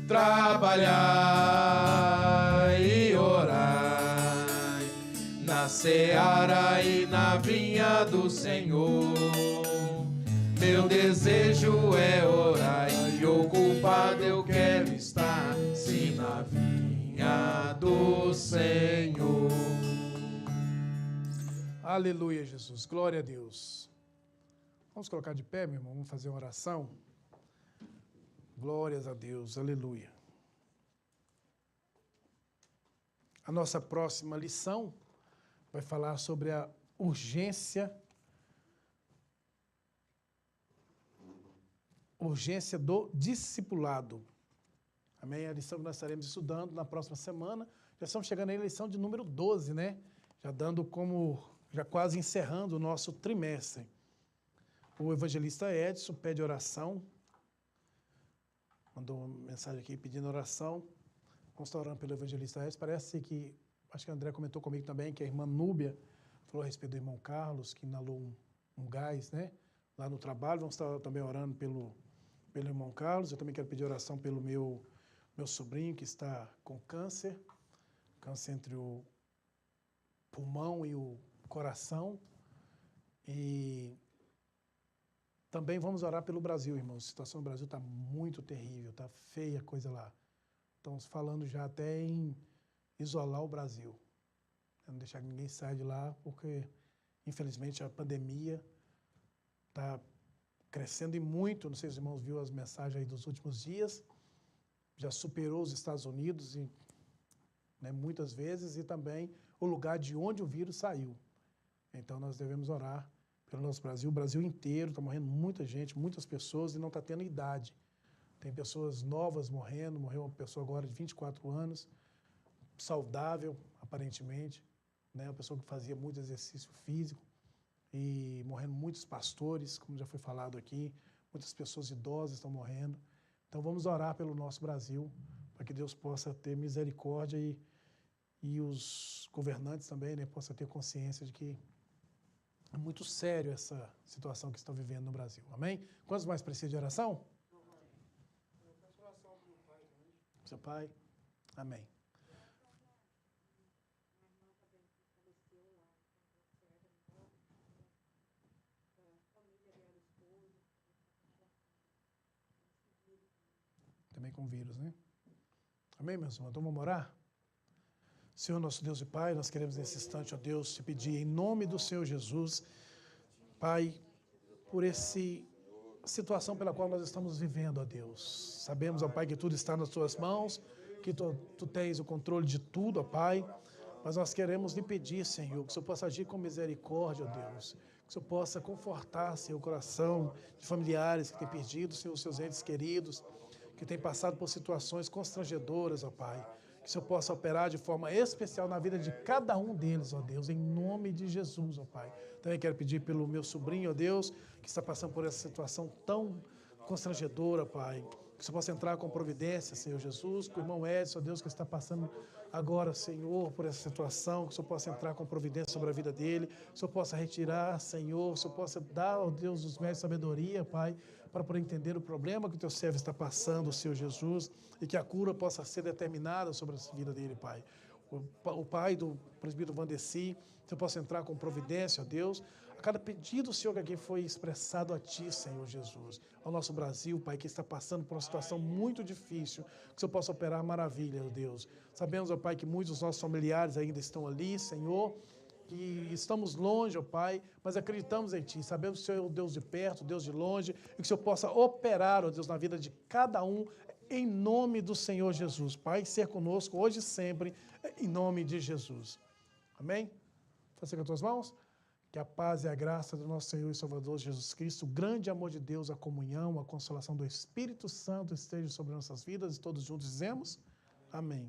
Trabalhar e orar, na seara e na vinha do Senhor. Meu desejo é orar e ocupado eu quero estar, sim, na vinha do Senhor. Aleluia, Jesus. Glória a Deus. Vamos colocar de pé, meu irmão? Vamos fazer uma oração? Glórias a Deus. Aleluia. A nossa próxima lição vai falar sobre a urgência urgência do discipulado. Amém? A lição que nós estaremos estudando na próxima semana. Já estamos chegando aí na lição de número 12, né? Já quase encerrando o nosso trimestre. O evangelista Edson pede oração. Mandou uma mensagem aqui pedindo oração. Vamos estar orando pelo evangelista Edson. Parece que, acho que a André comentou comigo também, que a irmã Núbia falou a respeito do irmão Carlos, que inalou um gás, né? Lá no trabalho. Vamos estar também orando pelo irmão Carlos. Eu também quero pedir oração pelo meu sobrinho, que está com câncer entre o pulmão e o coração. E também vamos orar pelo Brasil, irmãos. A situação do Brasil está muito terrível, está feia a coisa lá. Estamos falando já até em isolar o Brasil. Não deixar que ninguém saia de lá, porque, infelizmente, a pandemia está crescendo e muito. Não sei se os irmãos viram as mensagens aí dos últimos dias. Já superou os Estados Unidos, né, muitas vezes, e também o lugar de onde o vírus saiu. Então, nós devemos orar pelo nosso Brasil. O Brasil inteiro está morrendo muita gente, muitas pessoas, e não está tendo idade. Tem pessoas novas morrendo. Morreu uma pessoa agora de 24 anos, saudável, aparentemente, né, uma pessoa que fazia muito exercício físico, e morrendo muitos pastores, como já foi falado aqui, muitas pessoas idosas estão morrendo. Então, vamos orar pelo nosso Brasil, para que Deus possa ter misericórdia e os governantes também, né, possam ter consciência de que é muito sério essa situação que estão vivendo no Brasil. Amém? Quantos mais precisam de oração? Eu peço oração para o meu pai também. Seu pai? Amém. Também com vírus, né? Amém, meus irmãos? Então vamos orar? Senhor, nosso Deus e Pai, nós queremos nesse instante, ó Deus, te pedir em nome do Senhor Jesus, Pai, por essa situação pela qual nós estamos vivendo, ó Deus. Sabemos, ó Pai, que tudo está nas tuas mãos, que tu tens o controle de tudo, ó Pai, mas nós queremos lhe pedir, Senhor, que o Senhor possa agir com misericórdia, ó Deus, que o Senhor possa confortar, Senhor, o coração de familiares que têm perdido, Senhor, seus entes queridos, que têm passado por situações constrangedoras, ó Pai. Que o Senhor possa operar de forma especial na vida de cada um deles, ó Deus, em nome de Jesus, ó Pai. Também quero pedir pelo meu sobrinho, ó Deus, que está passando por essa situação tão constrangedora, Pai. Que o Senhor possa entrar com providência, Senhor Jesus, com o irmão Edson, ó Deus, que está passando agora, Senhor, por essa situação, que o Senhor possa entrar com providência sobre a vida dele, que o Senhor possa retirar, Senhor, que o Senhor possa dar, ó Deus, os meios de sabedoria, Pai, para poder entender o problema que o teu servo está passando, Senhor Jesus, e que a cura possa ser determinada sobre a vida dele, Pai. O pai do presbítero Vandeci, que o Senhor possa entrar com providência, ó Deus, a cada pedido, Senhor, que aqui foi expressado a Ti, Senhor Jesus, ao nosso Brasil, Pai, que está passando por uma situação muito difícil, que o Senhor possa operar maravilha, ó Deus. Sabemos, ó Pai, que muitos dos nossos familiares ainda estão ali, Senhor, que estamos longe, ó Pai, mas acreditamos em Ti. Sabemos que o Senhor é o Deus de perto, o Deus de longe, e que o Senhor possa operar, ó Deus, na vida de cada um, em nome do Senhor Jesus. Pai, ser conosco hoje e sempre, em nome de Jesus. Amém? Faça com as tuas mãos. Que a paz e a graça do nosso Senhor e Salvador Jesus Cristo, o grande amor de Deus, a comunhão, a consolação do Espírito Santo esteja sobre nossas vidas, e todos juntos dizemos amém.